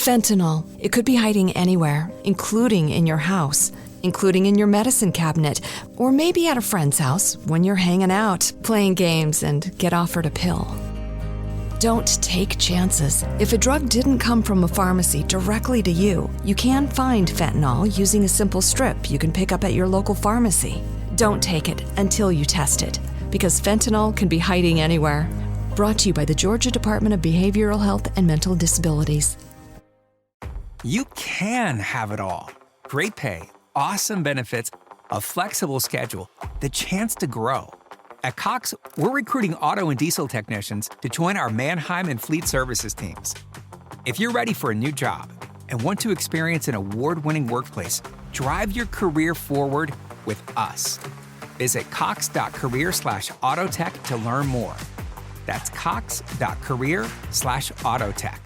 Fentanyl. It could be hiding anywhere, including in your house, including in your medicine cabinet, or maybe at a friend's house when you're hanging out, playing games, and get offered a pill. Don't take chances. If a drug didn't come from a pharmacy directly to you, you can find fentanyl using a simple strip you can pick up at your local pharmacy. Don't take it until you test it, because fentanyl can be hiding anywhere. Brought to you by the Georgia Department of Behavioral Health and Mental Disabilities. You can have it all. Great pay, awesome benefits, a flexible schedule, the chance to grow. At Cox, we're recruiting auto and diesel technicians to join our Mannheim and Fleet Services teams. If you're ready for a new job and want to experience an award-winning workplace, drive your career forward with us. Visit cox.career/autotech to learn more. That's cox.career/autotech.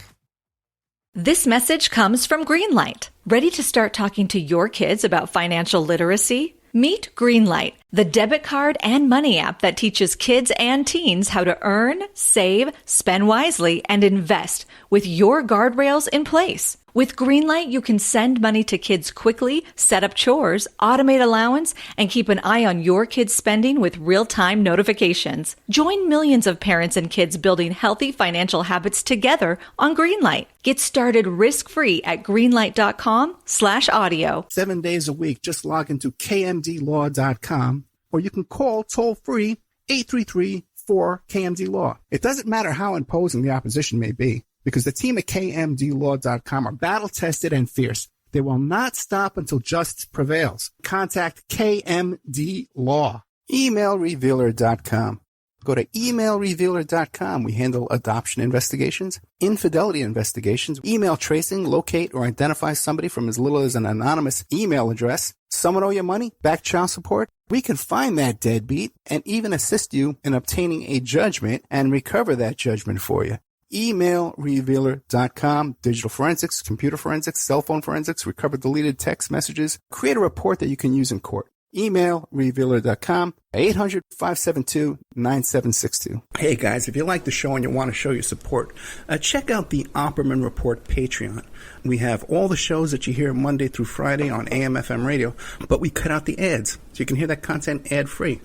This message comes from Greenlight. Ready to start talking to your kids about financial literacy? Meet Greenlight, the debit card and money app that teaches kids and teens how to earn, save, spend wisely, and invest with your guardrails in place. With Greenlight, you can send money to kids quickly, set up chores, automate allowance, and keep an eye on your kids' spending with real-time notifications. Join millions of parents and kids building healthy financial habits together on Greenlight. Get started risk-free at greenlight.com/audio. 7 days a week, just log into kmdlaw.com, or you can call toll-free 833-4KMD-LAW. It doesn't matter how imposing the opposition may be, because the team at kmdlaw.com are battle-tested and fierce. They will not stop until justice prevails. Contact KMD Law. Emailrevealer.com. Go to emailrevealer.com. We handle adoption investigations, infidelity investigations, email tracing, locate or identify somebody from as little as an anonymous email address. Someone owe you money? Back child support? We can find that deadbeat and even assist you in obtaining a judgment and recover that judgment for you. Emailrevealer.com. Digital forensics, computer forensics, cell phone forensics, recover deleted text messages. Create a report that you can use in court. Emailrevealer.com, 800-572-9762. Hey guys, if you like the show and you want to show your support, check out the Opperman Report Patreon. We have all the shows that you hear Monday through Friday on AM/FM radio, but we cut out the ads, so you can hear that content ad-free.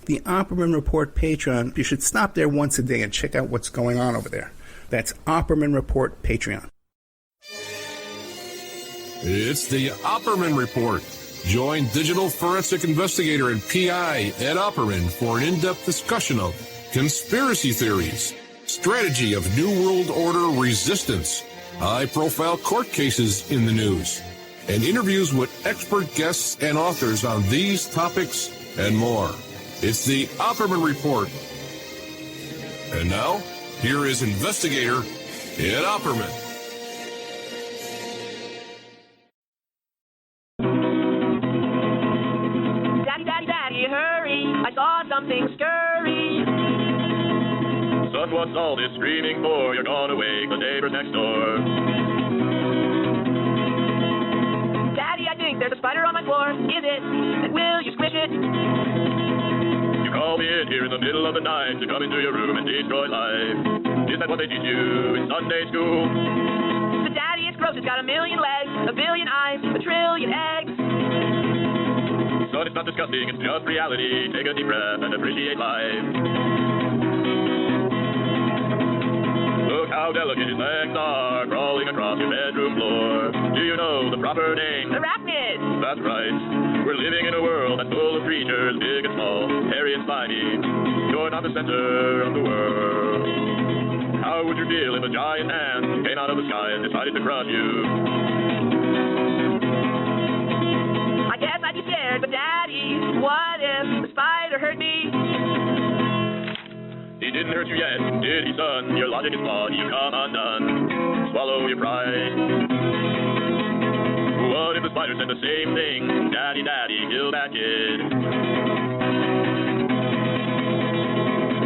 The Opperman Report Patreon, you should stop there once a day and check out what's going on over there. That's Opperman Report Patreon. It's the Opperman Report. Join digital forensic investigator and PI Ed Opperman for an in-depth discussion of conspiracy theories, strategy of New World Order resistance, high-profile court cases in the news, and interviews with expert guests and authors on these topics and more. It's the Opperman Report. And now, here is investigator Ed Opperman. Daddy, hurry! I saw something scurry. Son, what's all this screaming for? You're gonna wake the neighbors next door. Daddy, I think there's a spider on my floor. Is it? And will you squish it? You call me in here in the middle of the night to come into your room and destroy life. Is that what they teach you in Sunday school? But Daddy, it's gross. It's got a million legs, a billion eyes, a trillion eggs. Son, it's not disgusting. It's just reality. Take a deep breath and appreciate life. Look how delicate his legs are, crawling across your bedroom floor. Do you know the proper name? Arachnids! That's right. We're living in a world that's full of creatures, big and small, hairy and spiny. You're not the center of the world. How would you feel if a giant ant came out of the sky and decided to crush you? I guess I'd be scared, but Daddy, what if the spider hurt me? He didn't hurt you yet, did he, son? Your logic is flawed, you come undone. Swallow your pride. What if the spider said the same thing? Daddy, kill that kid.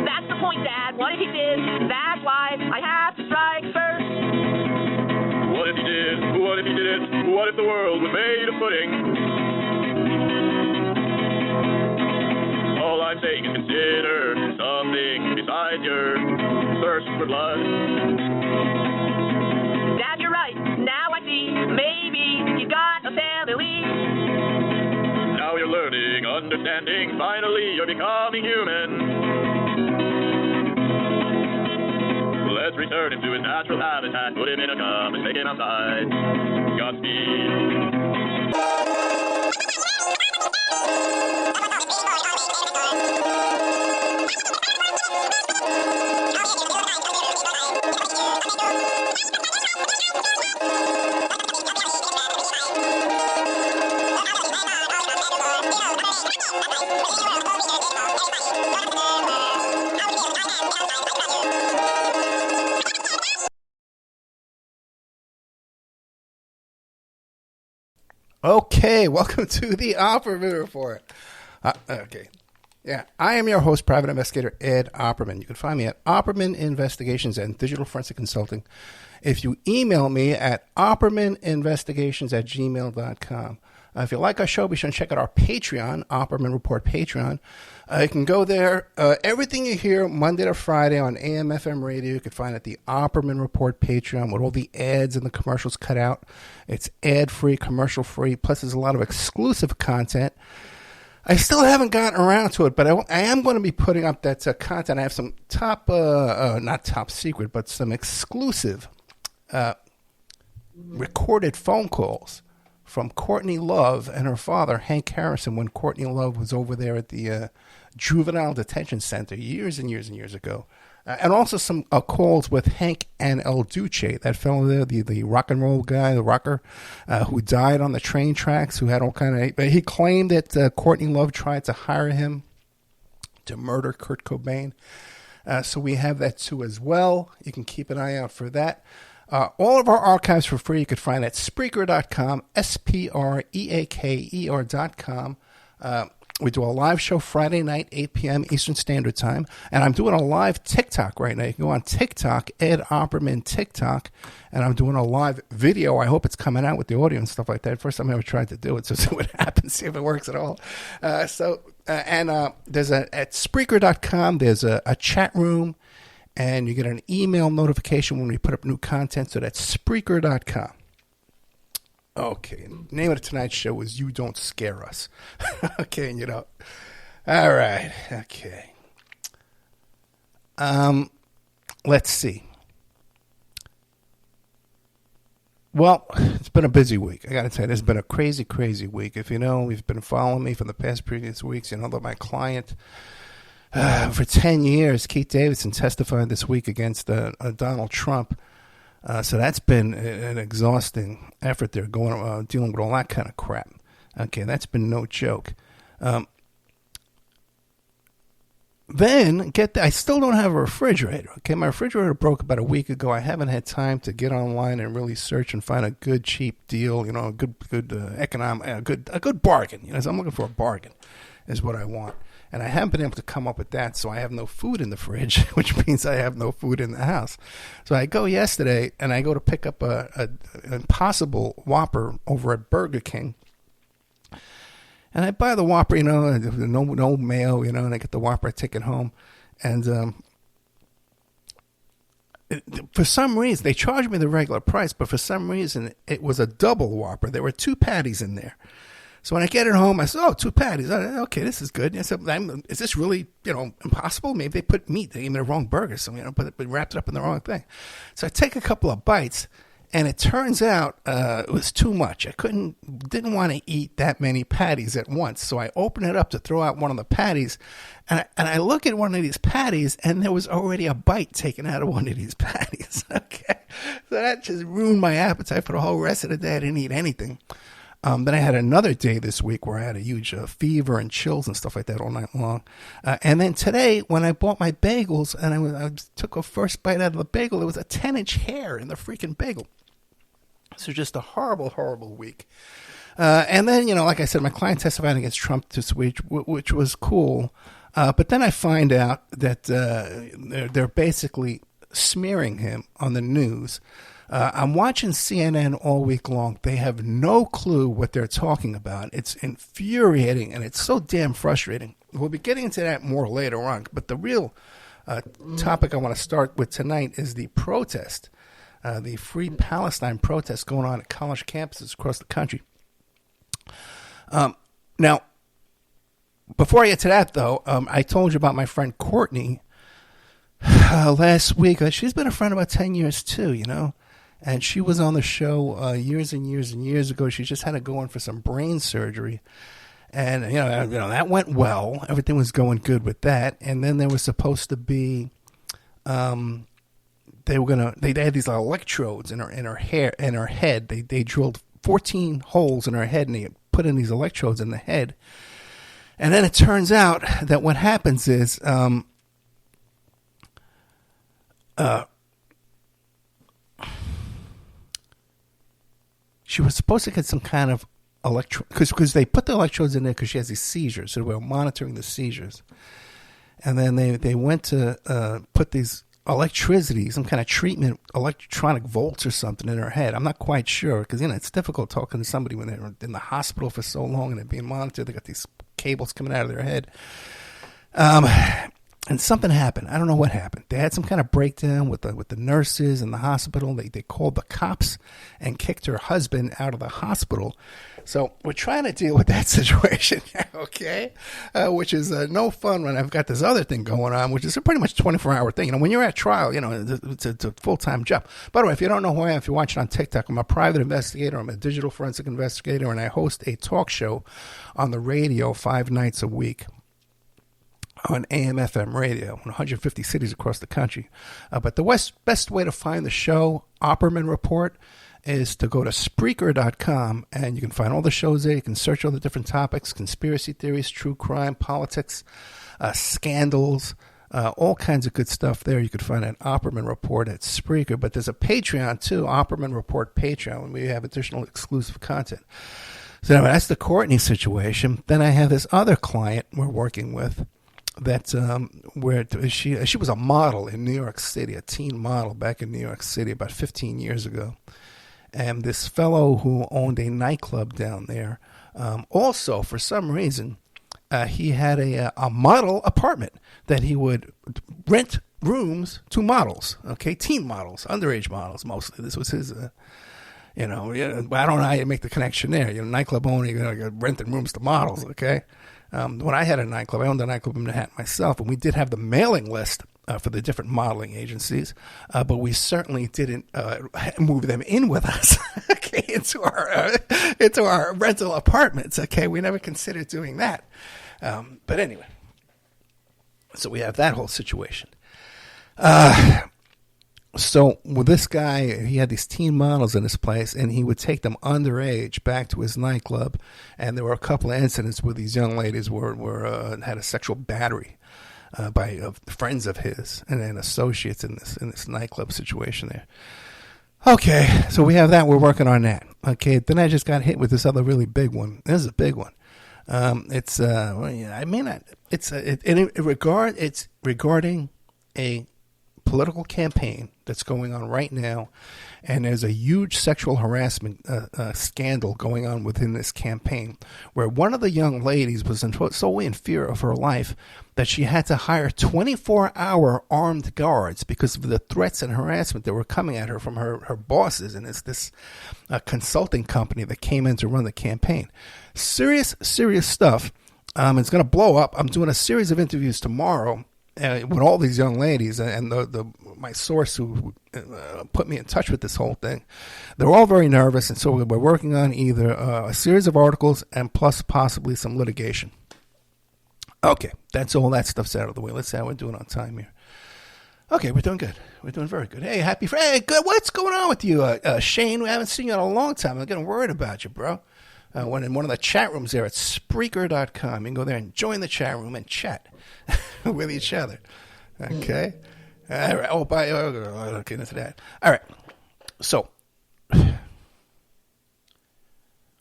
That's the point, Dad. What if he did? That's why I have to strike first. What if he did? What if he did it? What if the world was made of pudding? All I'm saying is consider something besides your thirst for blood. Dad, you're right. Now understanding. Finally, you're becoming human. Let's return him to his natural habitat. Put him in a cup and take him outside. Godspeed. Okay, welcome to the Opperman Report. Okay. Yeah, I am your host, Private Investigator Ed Opperman. You can find me at Opperman Investigations and Digital Forensic Consulting. If you email me at oppermaninvestigations@gmail.com. If you like our show, be sure to check out our Patreon, Opperman Report Patreon. You can go there. Everything you hear Monday to Friday on AM, FM radio, you can find at the Opperman Report Patreon with all the ads and the commercials cut out. It's ad-free, commercial-free, plus there's a lot of exclusive content. I still haven't gotten around to it, but I am going to be putting up that content. I have some top, not top secret, but some exclusive recorded phone calls from Courtney Love and her father, Hank Harrison, when Courtney Love was over there at the Juvenile Detention Center years and years and years ago. And also some calls with Hank and El Duce, that fellow there, the rock and roll guy, the rocker, who died on the train tracks, who had all kind of... He claimed that Courtney Love tried to hire him to murder Kurt Cobain. So we have that too as well. You can keep an eye out for that. All of our archives for free you can find at Spreaker.com, Spreaker.com. We do a live show Friday night, 8 p.m. Eastern Standard Time. And I'm doing a live TikTok right now. You can go on TikTok, Ed Opperman TikTok. And I'm doing a live video. I hope it's coming out with the audio and stuff like that. First time I ever tried to do it, so see what happens, see if it works at all. There's at Spreaker.com, there's a chat room. And you get an email notification when we put up new content. So that's Spreaker.com. Okay, name of tonight's show is You Don't Scare Us. Okay, you know. All right, okay. Let's see. Well, it's been a busy week. I got to tell you, this has been a crazy, crazy week. If you know, you've been following me for the past previous weeks, you know that my client... for 10 years, Keith Davidson testified this week against Donald Trump. So that's been an exhausting effort there, dealing with all that kind of crap. Okay, that's been no joke. Then, I still don't have a refrigerator. Okay, my refrigerator broke about a week ago. I haven't had time to get online and really search and find a good, cheap deal, you know, a good economic, a good bargain. You know, so I'm looking for a bargain is what I want. And I haven't been able to come up with that, so I have no food in the fridge, which means I have no food in the house. So I go yesterday, and I go to pick up an Impossible Whopper over at Burger King. And I buy the Whopper, you know, no mayo, you know, and I get the Whopper, I take it home. And for some reason, they charged me the regular price, but for some reason, it was a double Whopper. There were 2 patties in there. So when I get it home, I said, 2 patties. Okay, this is good. I said, is this really, you know, impossible? Maybe they put meat. They gave me the wrong burger, so, you know, but wrapped it up in the wrong thing. So I take a couple of bites, and it turns out it was too much. I didn't want to eat that many patties at once. So I open it up to throw out one of the patties, and I look at one of these patties, and there was already a bite taken out of one of these patties. Okay, so that just ruined my appetite for the whole rest of the day. I didn't eat anything. Then I had another day this week where I had a huge fever and chills and stuff like that all night long. And then today, when I bought my bagels and I took a first bite out of the bagel, there was a 10-inch hair in the freaking bagel. So just a horrible, horrible week. And then, you know, like I said, my client testified against Trump this week, which was cool. But then I find out that they're basically smearing him on the news. I'm watching CNN all week long. They have no clue what they're talking about. It's infuriating, and it's so damn frustrating. We'll be getting into that more later on. But the real topic I want to start with tonight is the protest, the Free Palestine protest going on at college campuses across the country. Now, before I get to that, though, I told you about my friend Courtney last week. She's been a friend about 10 years, too, you know. And she was on the show years and years and years ago. She just had to go in for some brain surgery. And, you know, that went well. Everything was going good with that. And then there was supposed to be, they had these electrodes in her head. They drilled 14 holes in her head, and they put in these electrodes in the head. And then it turns out that what happens is, she was supposed to get some kind of because they put the electrodes in there because she has these seizures, so they were monitoring the seizures. And then they went to put these electricity, some kind of treatment, electronic volts or something in her head. I'm not quite sure because, you know, it's difficult talking to somebody when they're in the hospital for so long and they're being monitored. They got these cables coming out of their head. And something happened. I don't know what happened. They had some kind of breakdown with the nurses in the hospital. They called the cops and kicked her husband out of the hospital. So we're trying to deal with that situation, okay? Which is no fun when I've got this other thing going on, which is a pretty much 24-hour thing. You know, when you're at trial, you know, it's a full-time job. By the way, if you don't know who I am, if you're watching on TikTok, I'm a private investigator. I'm a digital forensic investigator, and I host a talk show on the radio 5 nights a week on AM/FM radio in 150 cities across the country. But the best way to find the show, Opperman Report, is to go to Spreaker.com, and you can find all the shows there. You can search all the different topics, conspiracy theories, true crime, politics, scandals, all kinds of good stuff there. You could find an Opperman Report at Spreaker. But there's a Patreon, too, Opperman Report Patreon, and we have additional exclusive content. So anyway, that's the Courtney situation. Then I have this other client we're working with that where she was a model in New York City, a teen model back in New York City about 15 years ago. And this fellow who owned a nightclub down there, also for some reason, he had a model apartment that he would rent rooms to models, okay, teen models, underage models mostly. This was his, I don't know how you make the connection there. You know, nightclub owner, renting rooms to models, okay? When I had a nightclub, I owned a nightclub in Manhattan myself, and we did have the mailing list for the different modeling agencies, but we certainly didn't move them in with us, okay, into our rental apartments, okay? We never considered doing that. But anyway, so we have that whole situation. So with this guy, he had these teen models in his place, and he would take them underage back to his nightclub. And there were a couple of incidents where these young ladies had a sexual battery by friends of his and then associates in this nightclub situation there. Okay, so we have that. We're working on that. Okay, then I just got hit with this other really big one. This is a big one. It's regarding a political campaign that's going on right now, and there's a huge sexual harassment scandal going on within this campaign, where one of the young ladies was so in fear of her life that she had to hire 24-hour armed guards because of the threats and harassment that were coming at her from her bosses, and it's this consulting company that came in to run the campaign. Serious stuff. It's going to blow up. I'm doing a series of interviews tomorrow with all these young ladies, and my source who put me in touch with this whole thing, they're all very nervous, and so we're working on either a series of articles and plus possibly some litigation. Okay, that's all that stuff's out of the way. Let's see how we're doing on time here. Okay, we're doing good. We're doing very good. Hey, happy Friday. Hey, good. What's going on with you, Shane? We haven't seen you in a long time. I'm getting worried about you, bro. When in one of the chat rooms there at Spreaker.com. You can go there and join the chat room and chat with each other. Okay? All right. Oh, bye. I'll get into that. All right. So,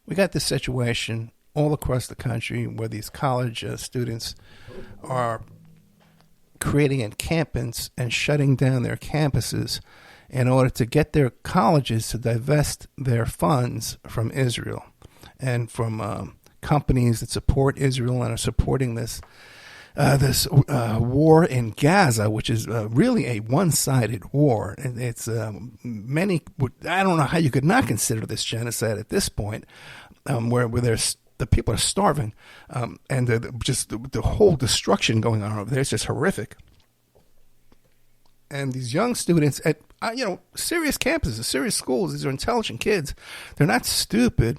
we got this situation all across the country where these college students are creating encampments and shutting down their campuses in order to get their colleges to divest their funds from Israel and from companies that support Israel and are supporting this war in Gaza, which is really a one-sided war. And it's I don't know how you could not consider this genocide at this point, where there's the people are starving, and the whole destruction going on over there is just horrific. And these young students at serious campuses, serious schools, these are intelligent kids. They're not stupid.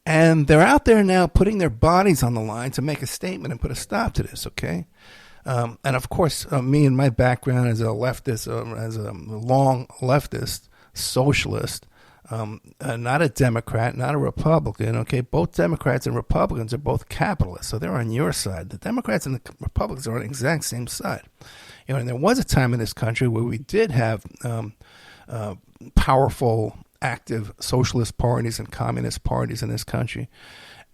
And they're out there now putting their bodies on the line to make a statement and put a stop to this, okay? And of course, me and my background as a leftist, as a long leftist, socialist, not a Democrat, not a Republican, okay? Both Democrats and Republicans are both capitalists, so they're on your side. The Democrats and the Republicans are on the exact same side. And there was a time in this country where we did have powerful, active socialist parties and communist parties in this country.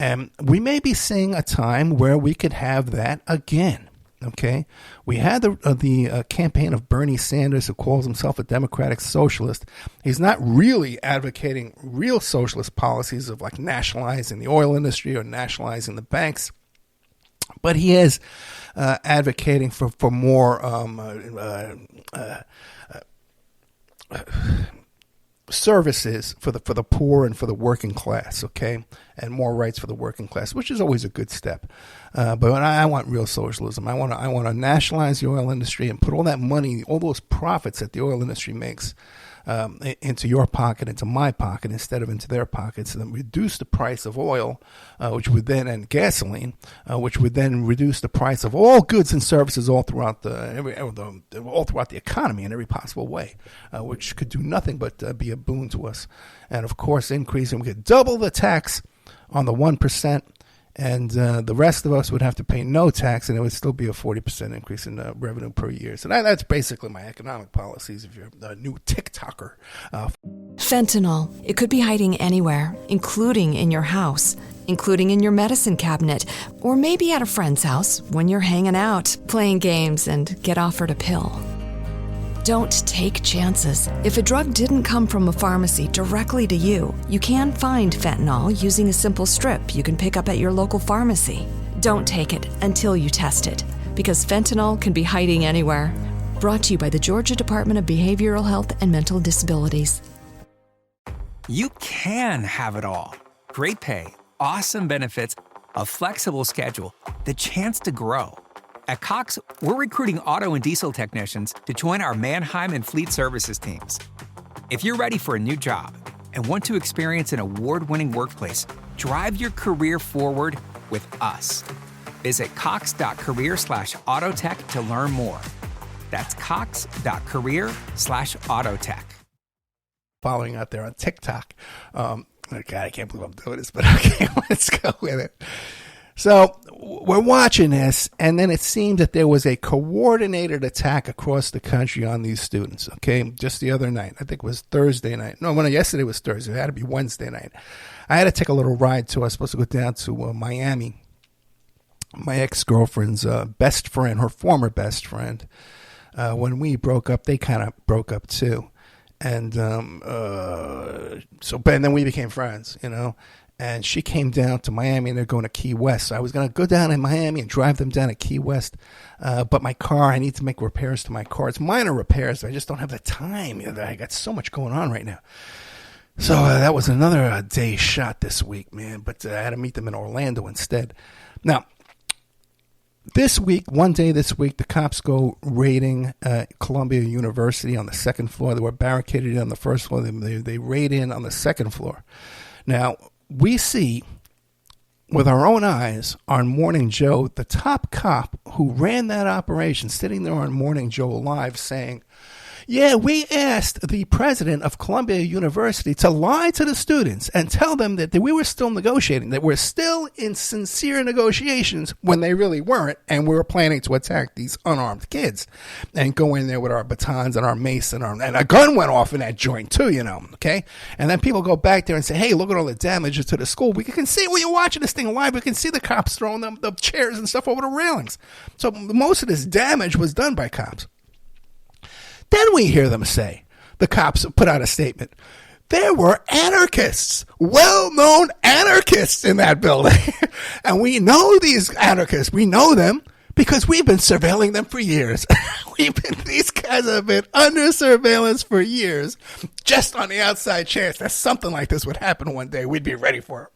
And we may be seeing a time where we could have that again. Okay, we had the campaign of Bernie Sanders, who calls himself a democratic socialist. He's not really advocating real socialist policies of like nationalizing the oil industry or nationalizing the banks, but he is advocating for more services for the poor and for the working class, okay, and more rights for the working class, which is always a good step. But I want real socialism. I want to nationalize the oil industry and put all that money, all those profits that the oil industry makes, into your pocket, into my pocket, instead of into their pockets, and then reduce the price of oil, which would then, and gasoline, which would then reduce the price of all goods and services all throughout the economy in every possible way, which could do nothing but be a boon to us. And of course, increasing, we could double the tax on the 1%. And the rest of us would have to pay no tax, and it would still be a 40% increase in revenue per year. So that's basically my economic policies if you're a new TikToker. Fentanyl. It could be hiding anywhere, including in your house, including in your medicine cabinet, or maybe at a friend's house when you're hanging out, playing games, and get offered a pill. Don't take chances. If a drug didn't come from a pharmacy directly to you, you can find fentanyl using a simple strip you can pick up at your local pharmacy. Don't take it until you test it, because fentanyl can be hiding anywhere. Brought to you by the Georgia Department of Behavioral Health and Mental Disabilities. You can have it all. Great pay, awesome benefits, a flexible schedule, the chance to grow. At Cox, we're recruiting auto and diesel technicians to join our Mannheim and Fleet Services teams. If you're ready for a new job and want to experience an award-winning workplace, drive your career forward with us. Visit cox.career/autotech to learn more. That's cox.career/autotech. Following out there on TikTok. God, I can't believe I'm doing this, but okay, let's go with it. So we're watching this, and then it seemed that there was a coordinated attack across the country on these students, okay? Just the other night. I think it was Thursday night. No, yesterday was Thursday. It had to be Wednesday night. I had to take a little ride, too. I was supposed to go down to Miami. My ex-girlfriend's best friend, her former best friend, when we broke up, they kind of broke up, too. And and then we became friends, you know? And she came down to Miami, and they're going to Key West. So I was going to go down in Miami and drive them down to Key West. But my car, I need to make repairs to my car. It's minor repairs. I just don't have the time. I got so much going on right now. So that was another day shot this week, man. But I had to meet them in Orlando instead. Now, one day this week, the cops go raiding Columbia University on the second floor. They were barricaded on the first floor. They raid in on the second floor. Now, we see with our own eyes on Morning Joe, the top cop who ran that operation, sitting there on Morning Joe Live saying, yeah, we asked the president of Columbia University to lie to the students and tell them that we were still negotiating, that we're still in sincere negotiations when they really weren't, and we were planning to attack these unarmed kids and go in there with our batons and our mace and a gun went off in that joint too, you know, okay? And then people go back there and say, hey, look at all the damages to the school. We can see when you're watching this thing live, we can see the cops throwing the chairs and stuff over the railings. So most of this damage was done by cops. Then we hear them say, the cops put out a statement, there were anarchists, well-known anarchists in that building. And we know these anarchists. We know them because we've been surveilling them for years. These guys have been under surveillance for years, just on the outside chance that something like this would happen one day. We'd be ready for it.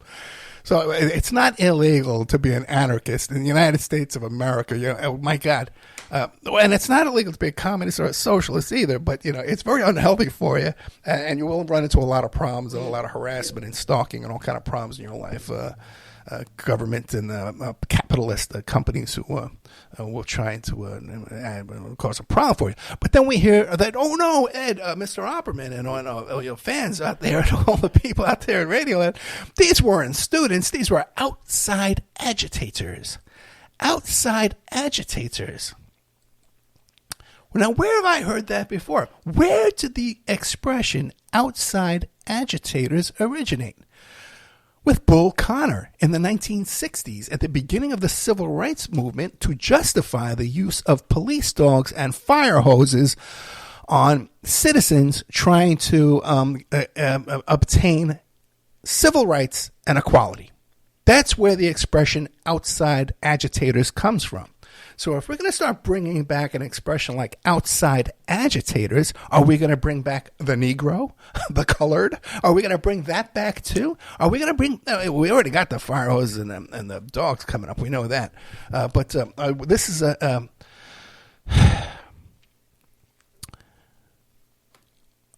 So it's not illegal to be an anarchist in the United States of America. Oh my God. And it's not illegal to be a communist or a socialist either, but, it's very unhealthy for you, and you will run into a lot of problems and a lot of harassment and stalking and all kind of problems in your life. Government and capitalist companies who will try to cause a problem for you. But then we hear that, oh no, Ed, Mr. Opperman, and all your fans out there, and all the people out there in Radioland, these weren't students, these were outside agitators. Outside agitators. Now, where have I heard that before? Where did the expression outside agitators originate? With Bull Connor in the 1960s at the beginning of the civil rights movement to justify the use of police dogs and fire hoses on citizens trying to obtain civil rights and equality. That's where the expression outside agitators comes from. So if we're going to start bringing back an expression like outside agitators, are we going to bring back the Negro, the colored? Are we going to bring that back too? Are we going to bring, we already got the fire hoses and the dogs coming up. We know that. But this is a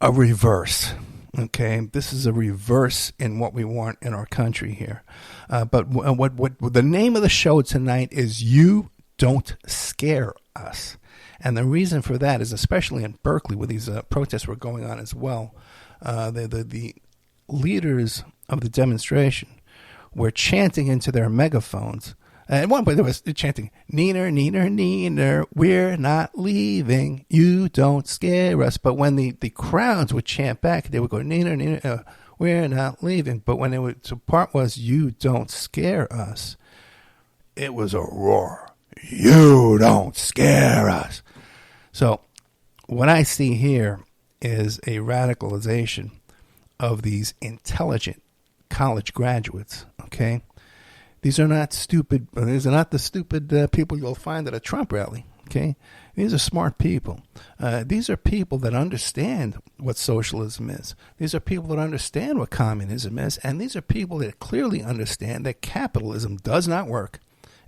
reverse. Okay, this is a reverse in what we want in our country here. But what the name of the show tonight is You Don't Scare Us. And the reason for that is, especially in Berkeley, where these protests were going on as well, the leaders of the demonstration were chanting into their megaphones. At one point, they was chanting, "Neener, neener, neener, we're not leaving. You don't scare us." But when the crowds would chant back, they would go, "Neener, neener, we're not leaving." But when the part was, "You don't scare us," it was a roar. You don't scare us. So what I see here is a radicalization of these intelligent college graduates, okay? These are not stupid. These are not the stupid people you'll find at a Trump rally, okay? These are smart people. These are people that understand what socialism is. These are people that understand what communism is. And these are people that clearly understand that capitalism does not work.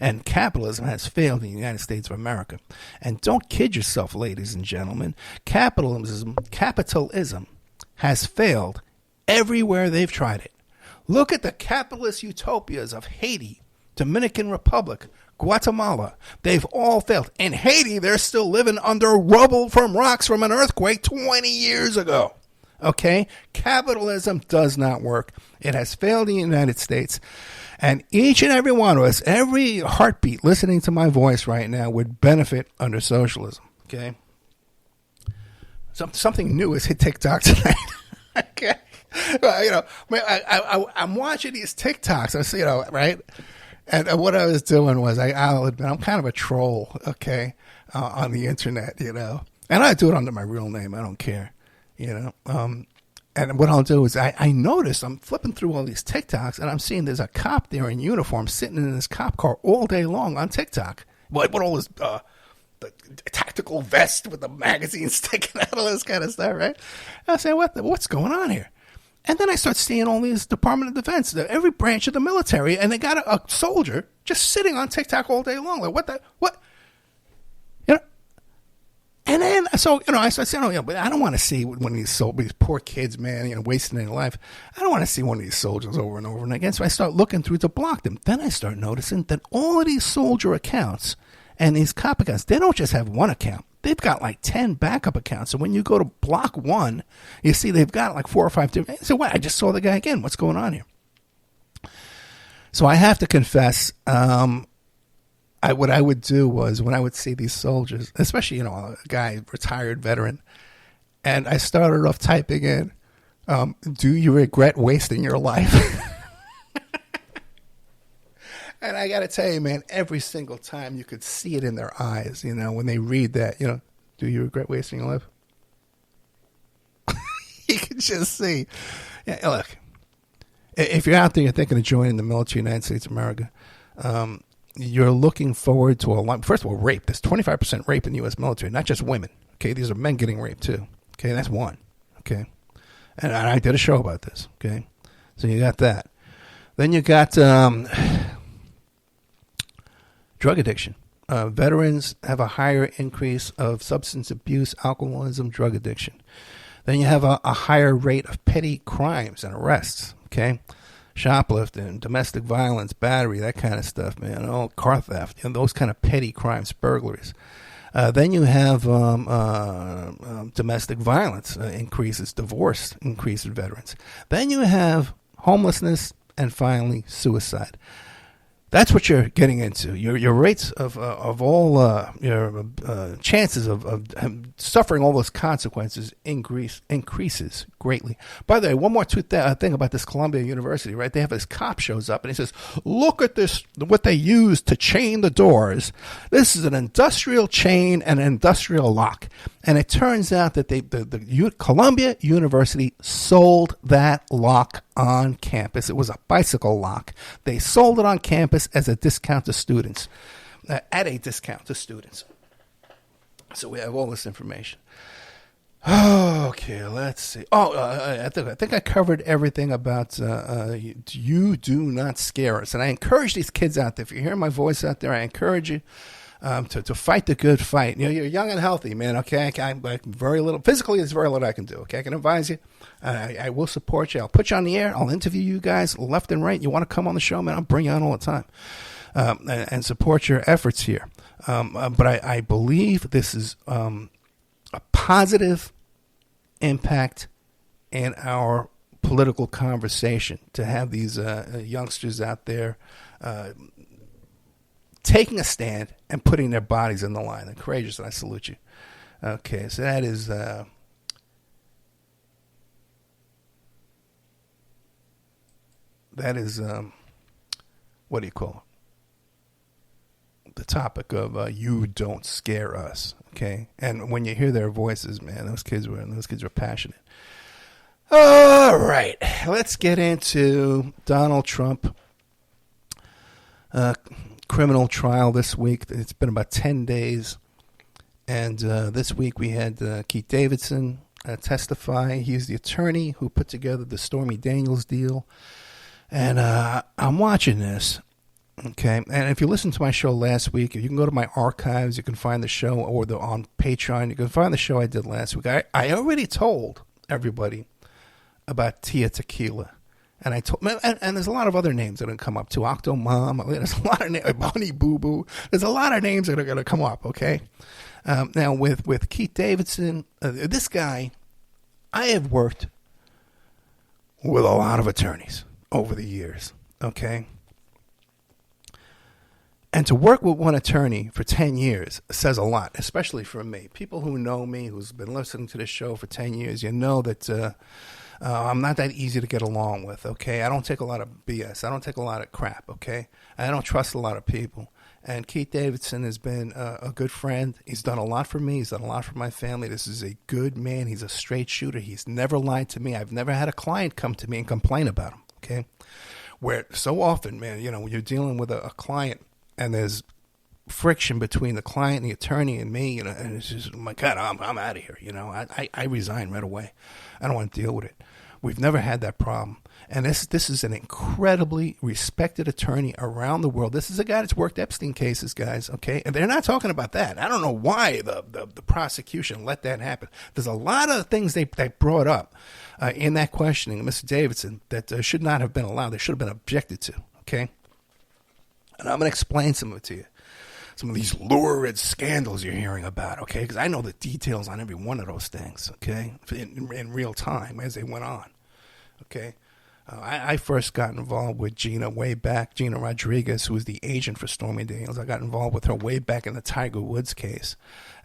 And capitalism has failed in the United States of America. And don't kid yourself, ladies and gentlemen. Capitalism has failed everywhere they've tried it. Look at the capitalist utopias of Haiti, Dominican Republic, Guatemala. They've all failed. In Haiti, they're still living under rubble from rocks from an earthquake 20 years ago. Okay? Capitalism does not work. It has failed in the United States. And each and every one of us, every heartbeat listening to my voice right now would benefit under socialism. Okay? Something new has hit TikTok tonight. Okay? I'm watching these TikToks. I see, right? And what I was doing was, I'll admit, I'm kind of a troll, okay, on the internet, And I do it under my real name. I don't care, And what I'll do is I notice I'm flipping through all these TikToks and I'm seeing there's a cop there in uniform sitting in his cop car all day long on TikTok. With all his the tactical vest with the magazine sticking out, all this kind of stuff, right? And I say, what's going on here? And then I start seeing all these Department of Defense, every branch of the military, and they got a soldier just sitting on TikTok all day long. Like, what? And then, I started saying, but I don't want to see one of these poor kids, man, wasting their life. I don't want to see one of these soldiers over and over and again. So I start looking through to block them. Then I start noticing that all of these soldier accounts and these cop accounts, they don't just have one account. They've got like 10 backup accounts. So when you go to block one, you see they've got like 4 or 5 different. So what? I just saw the guy again. What's going on here? So I have to confess, what I would do was when I would see these soldiers, especially, a guy, retired veteran, and I started off typing in, do you regret wasting your life? And I got to tell you, man, every single time you could see it in their eyes, when they read that, do you regret wasting your life? You can just see. Yeah, look, if you're out there, you're thinking of joining the military of the United States of America, you're looking forward to a lot. First of all, rape. There's 25% rape in the U.S. military, not just women. Okay, these are men getting raped too. Okay, that's one. Okay, and I did a show about this. Okay, so you got that. Then you got drug addiction. Veterans have a higher increase of substance abuse, alcoholism, drug addiction. Then you have a higher rate of petty crimes and arrests, okay? Shoplifting, domestic violence, battery, that kind of stuff, man. Oh, car theft, those kind of petty crimes, burglaries. Then you have domestic violence increases, divorce increases veterans. Then you have homelessness, and finally suicide. That's what you're getting into. Your rates of all your chances of suffering all those consequences increases greatly. By the way, one more thing about this Columbia University, right? They have this cop shows up and he says, "Look at this, what they use to chain the doors. This is an industrial chain and an industrial lock." And it turns out that the Columbia University sold that lock on campus. It was a bicycle lock. They sold it on campus as a discount to students, at a discount to students. So we have all this information. Okay, let's see. I think I covered everything about you do not scare us. And I encourage these kids out there, if you hear my voice out there, I encourage you to fight the good fight. You're young and healthy, man, okay? I'm very little. Physically, there's very little I can do, okay? I can advise you. I will support you. I'll put you on the air. I'll interview you guys left and right. You want to come on the show, man, I'll bring you on all the time and support your efforts here. But I believe this is a positive impact in our political conversation to have these youngsters out there taking a stand and putting their bodies in the line. They're courageous, and I salute you. Okay, so that is what do you call it? The topic of you don't scare us. Okay, and when you hear their voices, man, those kids were passionate. All right, let's get into Donald Trump. Criminal trial this week. It's been about 10 days. And this week we had Keith Davidson testify. He's the attorney who put together the Stormy Daniels deal. And I'm watching this. Okay. And if you listened to my show last week, you can go to my archives. You can find the show on Patreon. You can find the show I did last week. I already told everybody about Tia Tequila. And I told, and there's a lot of other names that are going to come up too. Octomom, there's a lot of names, Bunny Boo Boo. There's a lot of names that are going to come up. Okay, now with Keith Davidson, this guy, I have worked with a lot of attorneys over the years. Okay, and to work with one attorney for 10 years says a lot, especially for me. People who know me, who's been listening to this show for 10 years, you know that. I'm not that easy to get along with, okay? I don't take a lot of BS. I don't take a lot of crap, okay? I don't trust a lot of people. And Keith Davidson has been a good friend. He's done a lot for me. He's done a lot for my family. This is a good man. He's a straight shooter. He's never lied to me. I've never had a client come to me and complain about him, okay? Where so often, man, when you're dealing with a client and there's friction between the client and the attorney and me, and it's just, oh my God, I'm out of here, I resign right away. I don't want to deal with it. We've never had that problem. And this is an incredibly respected attorney around the world. This is a guy that's worked Epstein cases, guys, okay? And they're not talking about that. I don't know why the prosecution let that happen. There's a lot of things they brought up in that questioning of Mr. Davidson that should not have been allowed. They should have been objected to, okay? And I'm going to explain some of it to you. Some of these lurid scandals you're hearing about, okay? Because I know the details on every one of those things, okay? In real time as they went on, okay? I first got involved with Gina Rodriguez, who was the agent for Stormy Daniels. I got involved with her way back in the Tiger Woods case.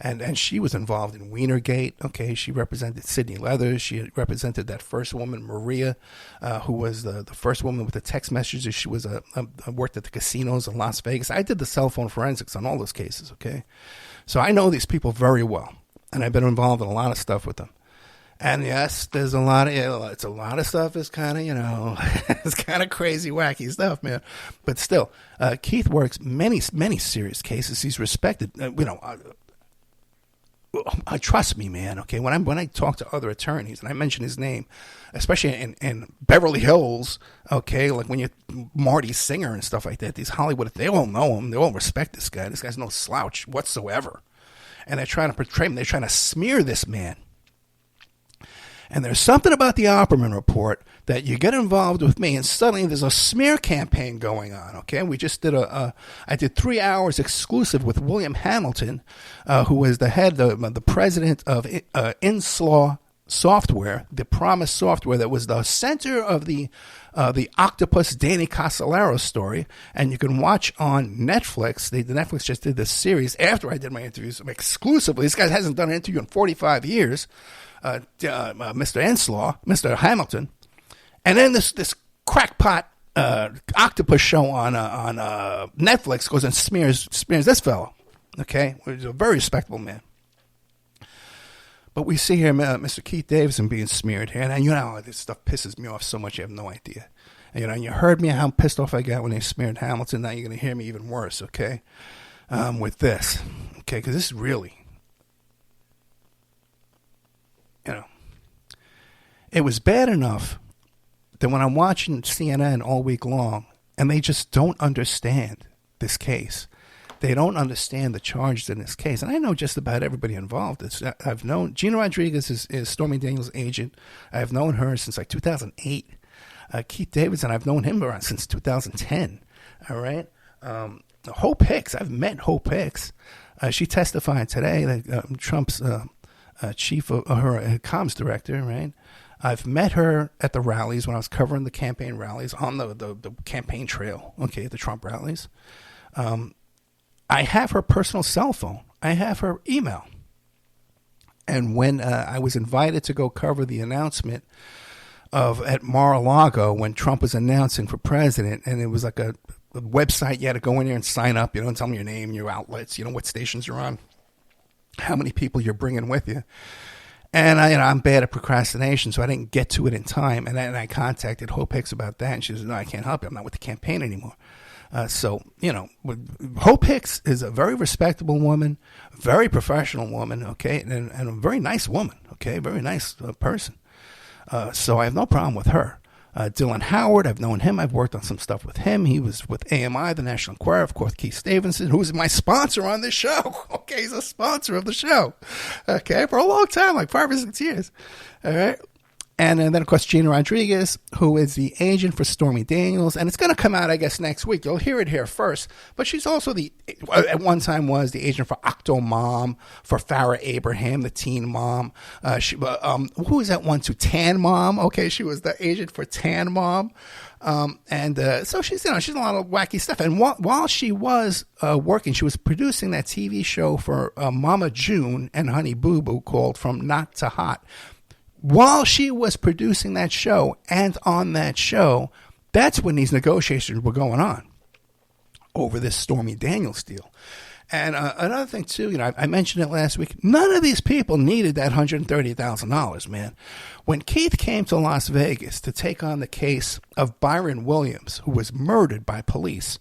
And she was involved in Wienergate, okay? She represented Sydney Leathers. She represented that first woman, Maria, who was the first woman with the text messages. She was worked at the casinos in Las Vegas. I did the cell phone forensics on all those cases, okay? So I know these people very well. And I've been involved in a lot of stuff with them. And yes, there's a lot of stuff is kind of, it's kind of crazy, wacky stuff, man. But still, Keith works many serious cases. He's respected, trust me, man. Okay, when I talk to other attorneys and I mention his name, especially in Beverly Hills, okay, like when you Marty Singer and stuff like that, these Hollywood, they all know him, they all respect this guy. This guy's no slouch whatsoever, and they're trying to portray him. They're trying to smear this man. And there's something about the Opperman report that you get involved with me, and suddenly there's a smear campaign going on. Okay, we just did I did 3 hours exclusive with William Hamilton, who was the head, the president of Inslaw Software, the Promise Software that was the center of the Octopus Danny Casolaro story. And you can watch on Netflix. The Netflix just did this series after I did my interviews exclusively. This guy hasn't done an interview in 45 years. Mr. Inslaw, Mr. Hamilton, and then this crackpot octopus show on Netflix goes and smears this fellow. Okay, he's a very respectable man. But we see here Mr. Keith Davidson being smeared here, and you know this stuff pisses me off so much you have no idea. And, you know, and you heard me how pissed off I got when they smeared Hamilton. Now you're going to hear me even worse. Okay, with this. Okay, because this is really. You know, it was bad enough that when I'm watching CNN all week long and they just don't understand this case, they don't understand the charges in this case. And I know just about everybody involved. I've known Gina Rodriguez is Stormy Daniels' agent. I've known her since like 2008. Keith Davidson, I've known him around since 2010. All right. Hope Hicks, I've met Hope Hicks. She testified today that Trump's chief of her comms director, right? I've met her at the rallies when I was covering the campaign rallies on the campaign trail, okay, the Trump rallies. I have her personal cell phone. I have her email. And when I was invited to go cover the announcement at Mar-a-Lago when Trump was announcing for president, and it was like a website, you had to go in there and sign up, and tell them your name, your outlets, what stations you're on, how many people you're bringing with you. And I'm bad at procrastination, so I didn't get to it in time. And I contacted Hope Hicks about that, and she said, no, I can't help you. I'm not with the campaign anymore. So Hope Hicks is a very respectable woman, very professional woman, okay, and a very nice woman, okay, very nice person. So I have no problem with her. Dylan Howard, I've known him. I've worked on some stuff with him. He was with AMI, the National Enquirer, of course, Keith Davidson, who's my sponsor on this show. Okay, he's a sponsor of the show. Okay, for a long time, like 5 or 6 years. All right. And then, of course, Gina Rodriguez, who is the agent for Stormy Daniels. And it's going to come out, I guess, next week. You'll hear it here first. But she's also at one time was the agent for Octomom, for Farrah Abraham, the teen mom. Who was that one too? Tan Mom. Okay, she was the agent for Tan Mom. So she's, she's a lot of wacky stuff. And while she was working, she was producing that TV show for Mama June and Honey Boo Boo called From Not to Hot. While she was producing that show and on that show, that's when these negotiations were going on over this Stormy Daniels deal. And another thing, too, I mentioned it last week. None of these people needed that $130,000, man. When Keith came to Las Vegas to take on the case of Byron Williams, who was murdered by police,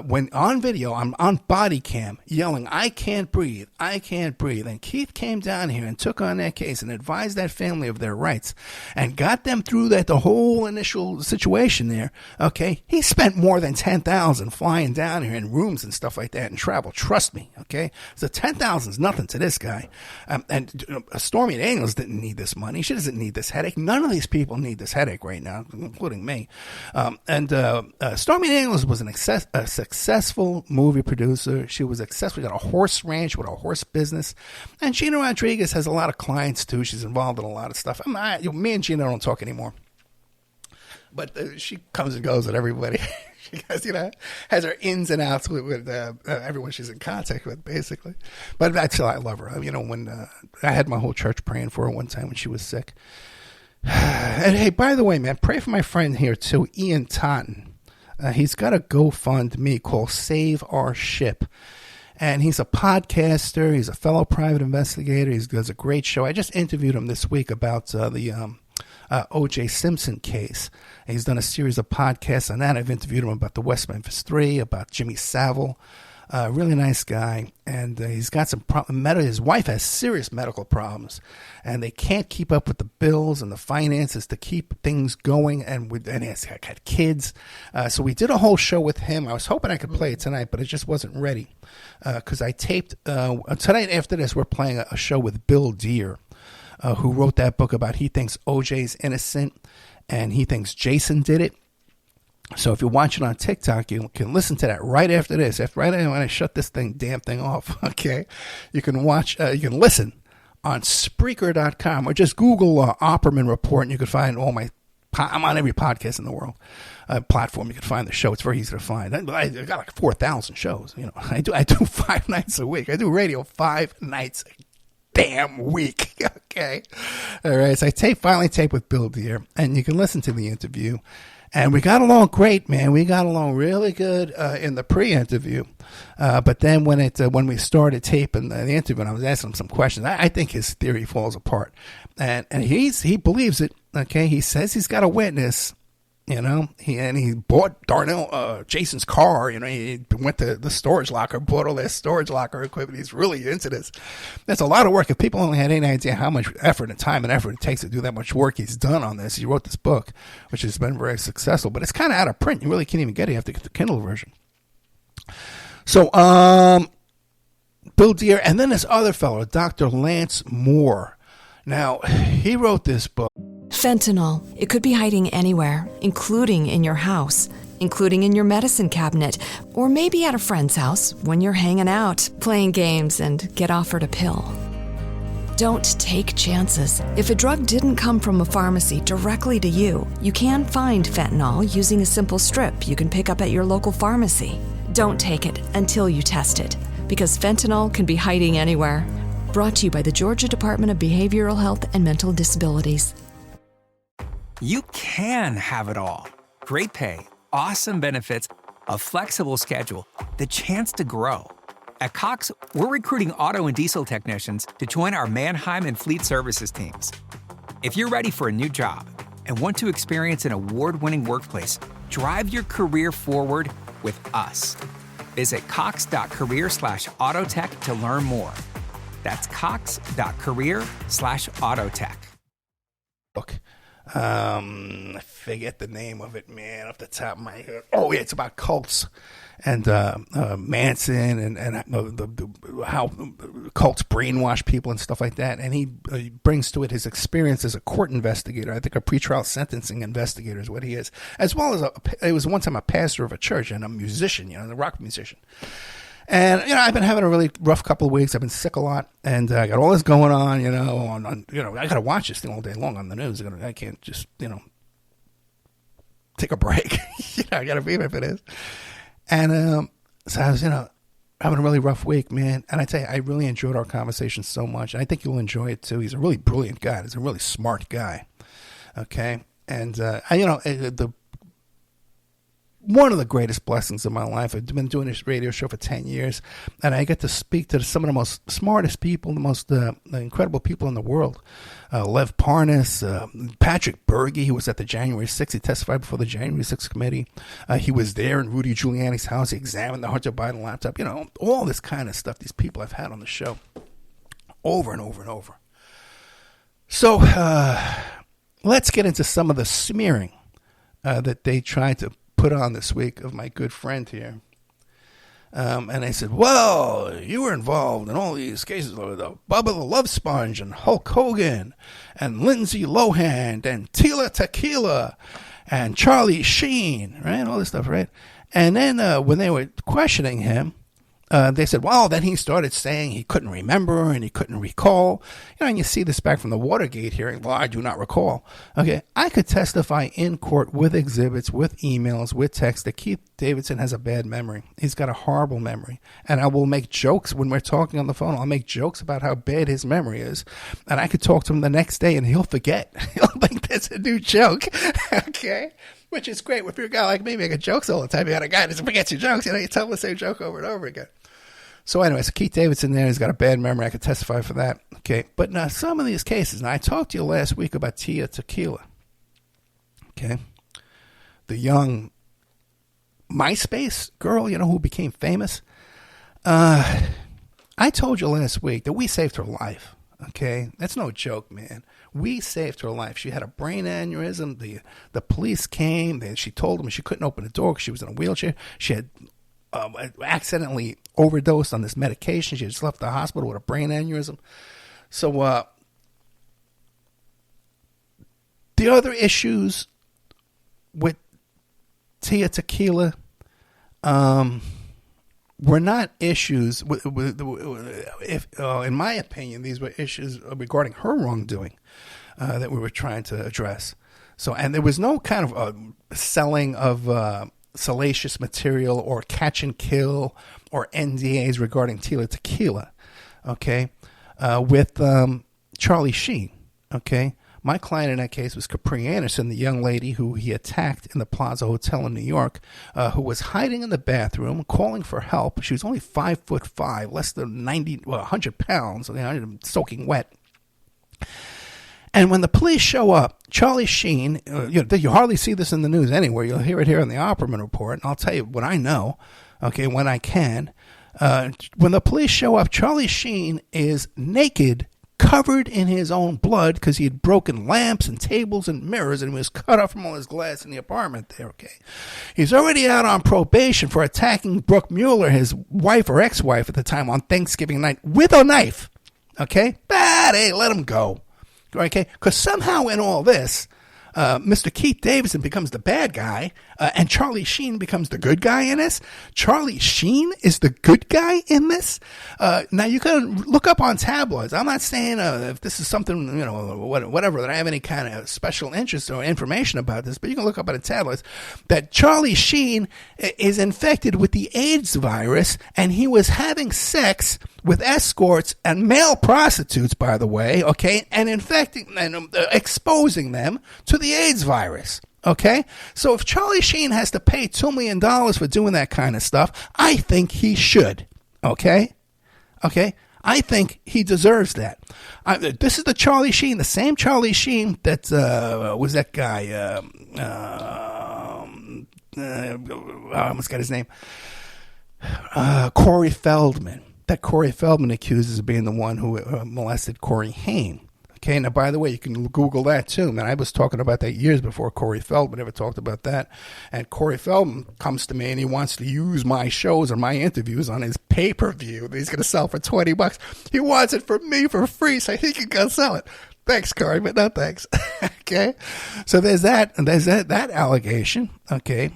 when on video, I'm on body cam yelling, I can't breathe. And Keith came down here and took on that case and advised that family of their rights and got them through the whole initial situation there. Okay. He spent more than $10,000 flying down here in rooms and stuff like that and travel. Trust me. Okay. So $10,000 is nothing to this guy. And Stormy Daniels didn't need this money. She doesn't need this headache. None of these people need this headache right now, including me. Stormy Daniels was a successful movie producer. She was successful. She got a horse ranch with a horse business. And Gina Rodriguez has a lot of clients, too. She's involved in a lot of stuff. Me and Gina don't talk anymore. But she comes and goes with everybody. She has her ins and outs with everyone she's in contact with, basically. But I love her. When I had my whole church praying for her one time when she was sick. And hey, by the way, man, pray for my friend here, too, Ian Totten. He's got a GoFundMe called Save Our Ship. And he's a podcaster. He's a fellow private investigator. He does a great show. I just interviewed him this week about the O.J. Simpson case. He's done a series of podcasts on that. I've interviewed him about the West Memphis 3, about Jimmy Savile. Really nice guy, and he's got some his wife has serious medical problems, and they can't keep up with the bills and the finances to keep things going, and he's got kids. So we did a whole show with him. I was hoping I could play it tonight, but it just wasn't ready because I taped tonight. After this, we're playing a show with Bill Deere, who wrote that book about he thinks OJ's innocent, and he thinks Jason did it. So if you're watching on TikTok, you can listen to that right after this. Right when I shut this damn thing off, okay? You can you can listen on Spreaker.com or just Google Opperman Report, and you can find I'm on every podcast in the world platform. You can find the show. It's very easy to find. I got like 4,000 shows. You know, I do 5 nights a week. I do radio 5 nights a damn week. Okay, all right. So I finally taped with Bill Deere, and you can listen to the interview. And we got along great, man. We got along really good in the pre-interview. But then when we started taping the interview, and I was asking him some questions, I think his theory falls apart. And he believes it. Okay, he says he's got a witness. You know, he bought Jason's car. You know, he went to the storage locker, bought all their storage locker equipment. He's really into this. That's a lot of work. If people only had any idea how much effort and time and effort it takes to do that much work he's done on this, he wrote this book, which has been very successful. But it's kind of out of print. You really can't even get it. You have to get the Kindle version. So, Bill Deere, and then this other fellow, Dr. Lance Moore. Now, he wrote this book. Fentanyl. It could be hiding anywhere, including in your house, including in your medicine cabinet, or maybe at a friend's house when you're hanging out, playing games, and get offered a pill. Don't take chances. If a drug didn't come from a pharmacy directly to you, you can find fentanyl using a simple strip you can pick up at your local pharmacy. Don't take it until you test it, because fentanyl can be hiding anywhere. Brought to you by the Georgia Department of Behavioral Health and Mental Disabilities. You can have it all. Great pay, awesome benefits, a flexible schedule, the chance to grow. At Cox, we're recruiting auto and diesel technicians to join our Mannheim and Fleet Services teams. If you're ready for a new job and want to experience an award-winning workplace, drive your career forward with us. Visit cox.career/autotech to learn more. That's cox.career/autotech. I forget the name of it, man, off the top of my head. Oh, yeah, it's about cults and Manson and how cults brainwash people and stuff like that. And he brings to it his experience as a court investigator. I think a pretrial sentencing investigator is what he is, as well as he was one time a pastor of a church and a musician, a rock musician. And, I've been having a really rough couple of weeks. I've been sick a lot, and I got all this going on, I got to watch this thing all day long on the news. I can't just, take a break. I got to be there for this. And so I was, having a really rough week, man. And I tell you, I really enjoyed our conversation so much. And I think you'll enjoy it, too. He's a really brilliant guy. He's a really smart guy. Okay? And, one of the greatest blessings of my life. I've been doing this radio show for 10 years, and I get to speak to some of the most smartest people, the most incredible people in the world. Lev Parnas, Patrick Berge, who was at the January 6th. He testified before the January 6th committee. He was there in Rudy Giuliani's house. He examined the Hunter Biden laptop. All this kind of stuff these people I've had on the show over and over and over. So let's get into some of the smearing that they tried to put on this week of my good friend here. And they said, well, you were involved in all these cases of the Bubba the Love Sponge and Hulk Hogan and Lindsay Lohan and Tila Tequila and Charlie Sheen, right? All this stuff, right? And then when they were questioning him, they said, well, then he started saying he couldn't remember and he couldn't recall. And you see this back from the Watergate hearing. Well, I do not recall. Okay, I could testify in court with exhibits, with emails, with text that Keith Davidson has a bad memory. He's got a horrible memory. And I will make jokes when we're talking on the phone. I'll make jokes about how bad his memory is. And I could talk to him the next day and he'll forget. He'll think that's a new joke. Okay? Which is great. If you're a guy like me making jokes all the time, you got a guy that forgets your jokes. You tell him the same joke over and over again. So anyway, so Keith Davidson there, he's got a bad memory. I could testify for that. Okay, but now some of these cases, and I talked to you last week about Tia Tequila. Okay, the young MySpace girl, who became famous. I told you last week that we saved her life. Okay, that's no joke, man. We saved her life. She had a brain aneurysm. The police came. She told them she couldn't open the door because she was in a wheelchair. She had accidentally overdosed on this medication. She just left the hospital with a brain aneurysm. So the other issues with Tia Tequila were not issues. In my opinion, these were issues regarding her wrongdoing that we were trying to address. So, and there was no kind of selling of salacious material or catch and kill or NDAs regarding Tia Tequila. Okay, with Charlie Sheen. Okay. My client in that case was Capri Anderson, the young lady who he attacked in the Plaza Hotel in New York, who was hiding in the bathroom, calling for help. She was only 5'5", less than 100 pounds, soaking wet. And when the police show up, Charlie Sheen, you hardly see this in the news anywhere. You'll hear it here in the Opperman Report, and I'll tell you what I know, okay, when I can. When the police show up, Charlie Sheen is naked, covered in his own blood because he had broken lamps and tables and mirrors and he was cut off from all his glass in the apartment there, okay? He's already out on probation for attacking Brooke Mueller, his wife or ex-wife at the time, on Thanksgiving night with a knife, okay? But hey, let him go, okay? Because somehow in all this, Mr. Keith Davidson becomes the bad guy, and Charlie Sheen becomes the good guy in this. Charlie Sheen is the good guy in this. Now you can look up on tabloids. I'm not saying if this is something, whatever, that I have any kind of special interest or information about this, but you can look up on the tabloids that Charlie Sheen is infected with the AIDS virus, and he was having sex with escorts and male prostitutes, by the way, okay, and infecting and exposing them to the AIDS virus, okay? So if Charlie Sheen has to pay $2 million for doing that kind of stuff, I think he should, okay? Okay? I think he deserves that. This is the Charlie Sheen, the same Charlie Sheen that was that guy, I almost got his name, Corey Feldman. That Corey Feldman accuses of being the one who molested Corey Haim. Okay, now, by the way, you can Google that, too. Man, I was talking about that years before Corey Feldman ever talked about that. And Corey Feldman comes to me and he wants to use my shows or my interviews on his pay-per-view that he's going to sell for $20. He wants it for me for free so he can go sell it. Thanks, Corey, but no thanks. Okay? So there's that allegation, okay?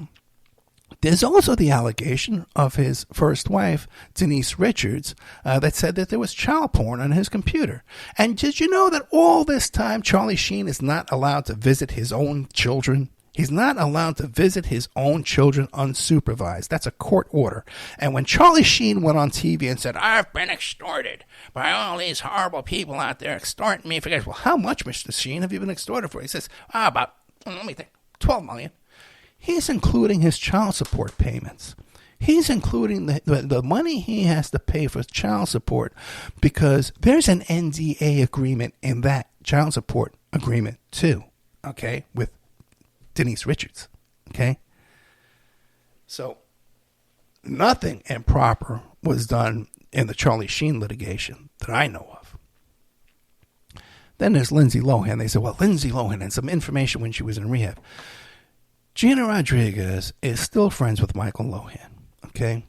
There's also the allegation of his first wife, Denise Richards, that said that there was child porn on his computer. And did you know that all this time Charlie Sheen is not allowed to visit his own children? He's not allowed to visit his own children unsupervised. That's a court order. And when Charlie Sheen went on TV and said, I've been extorted by all these horrible people out there extorting me for guys. Well, how much, Mr. Sheen, have you been extorted for? He says, about, let me think, $12 million. He's including his child support payments. He's including the money he has to pay for child support because there's an NDA agreement in that child support agreement too, okay, with Denise Richards, okay? So nothing improper was done in the Charlie Sheen litigation that I know of. Then there's Lindsay Lohan. They said, well, Lindsay Lohan had some information when she was in rehab. Gina Rodriguez is still friends with Michael Lohan, okay?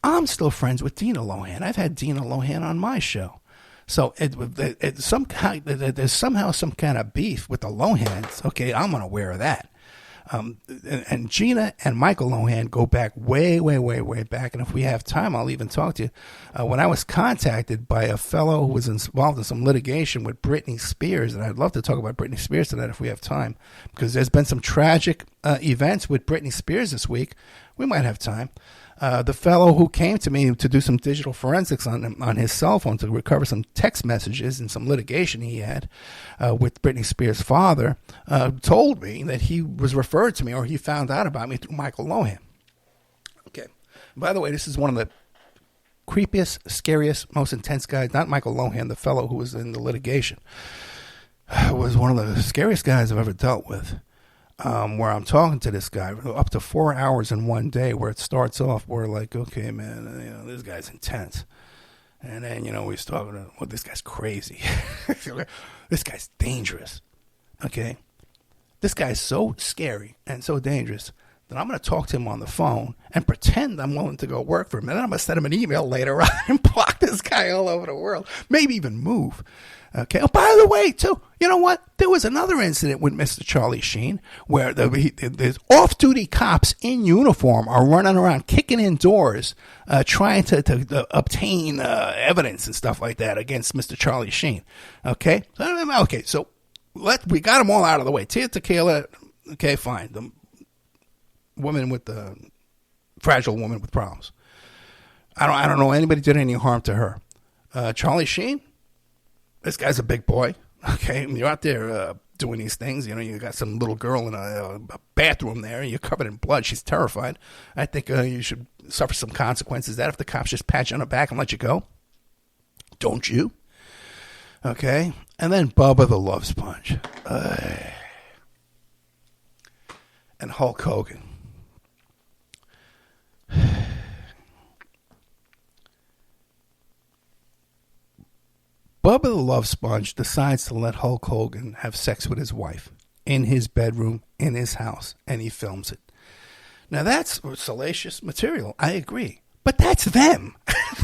I'm still friends with Dina Lohan. I've had Dina Lohan on my show. So there's somehow some kind of beef with the Lohans. Okay, I'm unaware of that. And Gina and Michael Lohan go back way, way, way, way back. And if we have time, I'll even talk to you. When I was contacted by a fellow who was involved in some litigation with Britney Spears, and I'd love to talk about Britney Spears tonight if we have time, because there's been some tragic events with Britney Spears this week. We might have time. The fellow who came to me to do some digital forensics on his cell phone to recover some text messages and some litigation he had with Britney Spears' father told me that he was referred to me or he found out about me through Michael Lohan. Okay. By the way, this is one of the creepiest, scariest, most intense guys. Not Michael Lohan, the fellow who was in the litigation. Was one of the scariest guys I've ever dealt with. where I'm talking to this guy up to 4 hours in one day, where it starts off, we're like, okay, man, this guy's intense. And then, he's talking to, well, this guy's crazy. This guy's dangerous. Okay? This guy's so scary and so dangerous that I'm going to talk to him on the phone and pretend I'm willing to go work for him. And then I'm going to send him an email later on and block this guy all over the world. Maybe even move. Okay. Oh, by the way, too, you know what? There was another incident with Mr. Charlie Sheen where there's off-duty cops in uniform are running around kicking in doors, trying to obtain evidence and stuff like that against Mr. Charlie Sheen. Okay. Okay. So we got them all out of the way. Tia Tequila. Okay, fine. The woman with the fragile woman with problems. I don't know anybody did any harm to her. Charlie Sheen. This guy's a big boy, okay? You're out there doing these things. You got some little girl in a bathroom there. You're covered in blood. She's terrified. I think you should suffer some consequences. That if the cops just pat you on the back and let you go, don't you? Okay? And then Bubba the Love Sponge. And Hulk Hogan. Bubba the Love Sponge decides to let Hulk Hogan have sex with his wife in his bedroom, in his house, and he films it. Now, that's salacious material. I agree. But that's them.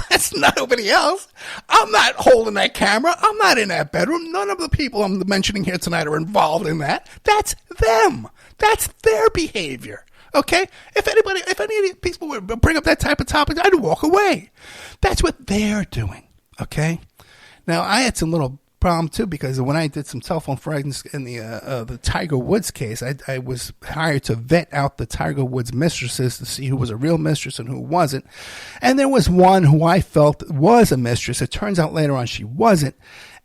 That's not nobody else. I'm not holding that camera. I'm not in that bedroom. None of the people I'm mentioning here tonight are involved in that. That's them. That's their behavior. Okay? If any of these people would bring up that type of topic, I'd walk away. That's what they're doing. Okay? Now, I had some little problem, too, because when I did some telephone forensics in the Tiger Woods case, I was hired to vet out the Tiger Woods mistresses to see who was a real mistress and who wasn't. And there was one who I felt was a mistress. It turns out later on she wasn't.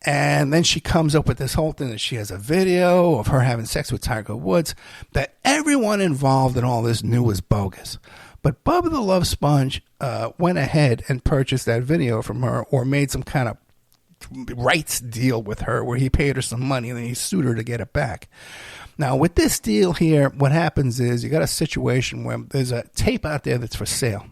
And then she comes up with this whole thing that she has a video of her having sex with Tiger Woods that everyone involved in all this knew was bogus. But Bubba the Love Sponge went ahead and purchased that video from her or made some kind of rights deal with her where he paid her some money and then he sued her to get it back. Now, with this deal here, what happens is you got a situation where there's a tape out there that's for sale.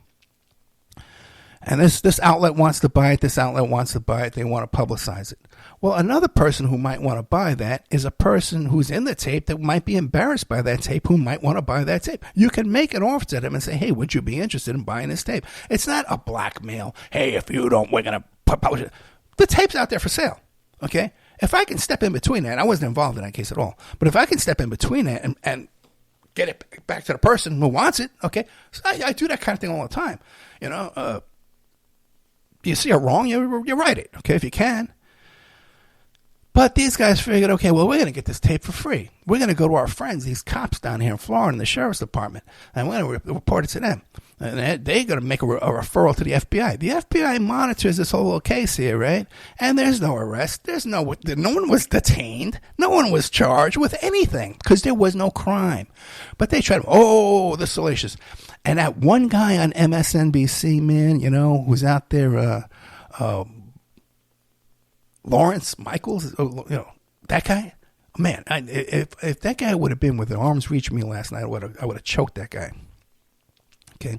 And this outlet wants to buy it, this outlet wants to buy it, they want to publicize it. Well, another person who might want to buy that is a person who's in the tape that might be embarrassed by that tape who might want to buy that tape. You can make an offer to them and say, hey, would you be interested in buying this tape? It's not a blackmail. Hey, if you don't, we're going to publish it. The tape's out there for sale, okay? If I can step in between that, I wasn't involved in that case at all, but if I can step in between that and get it back to the person who wants it, okay? So I do that kind of thing all the time. You see it wrong, you write it, okay, if you can. But these guys figured, okay, well, we're going to get this tape for free. We're going to go to our friends, these cops down here in Florida in the sheriff's department, and we're going to report it to them. And they're going to make a referral to the FBI. The FBI monitors this whole little case here, right? And there's no arrest. No one was detained. No one was charged with anything because there was no crime. But they tried, the salacious. And that one guy on MSNBC, man, who's out there, Lawrence Michaels, that guy, man, if that guy would have been within arm's reach of me last night, I would have choked that guy. Okay.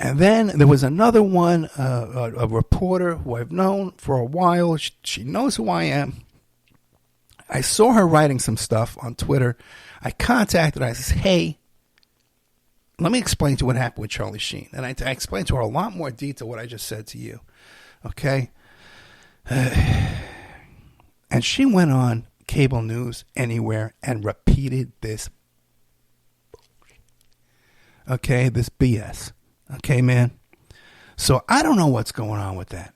And then there was another one, a reporter who I've known for a while. She knows who I am. I saw her writing some stuff on Twitter. I contacted her. I said, hey, let me explain to you what happened with Charlie Sheen. And I explained to her a lot more detail what I just said to you. Okay. And she went on cable news anywhere and repeated this. Okay, this BS. Okay, man. So I don't know what's going on with that.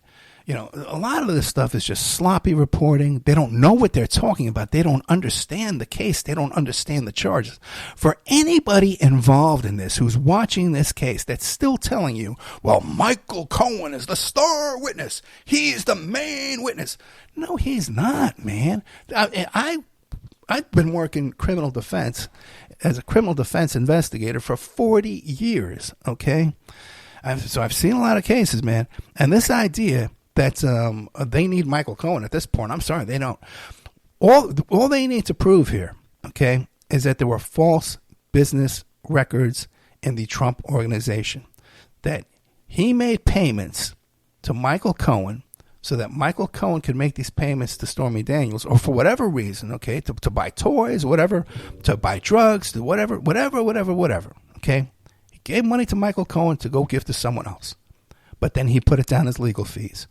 A lot of this stuff is just sloppy reporting. They don't know what they're talking about. They don't understand the case. They don't understand the charges. For anybody involved in this who's watching this case that's still telling you, well, Michael Cohen is the star witness. He's the main witness. No, he's not, man. I've been working criminal defense as a criminal defense investigator for 40 years, okay? So I've seen a lot of cases, man. And this idea that they need Michael Cohen at this point, I'm sorry, they don't. All they need to prove here, okay, is that there were false business records in the Trump organization, that he made payments to Michael Cohen so that Michael Cohen could make these payments to Stormy Daniels, or for whatever reason, okay, to buy toys, whatever, to buy drugs, to whatever, okay? He gave money to Michael Cohen to go give to someone else, but then he put it down as legal fees.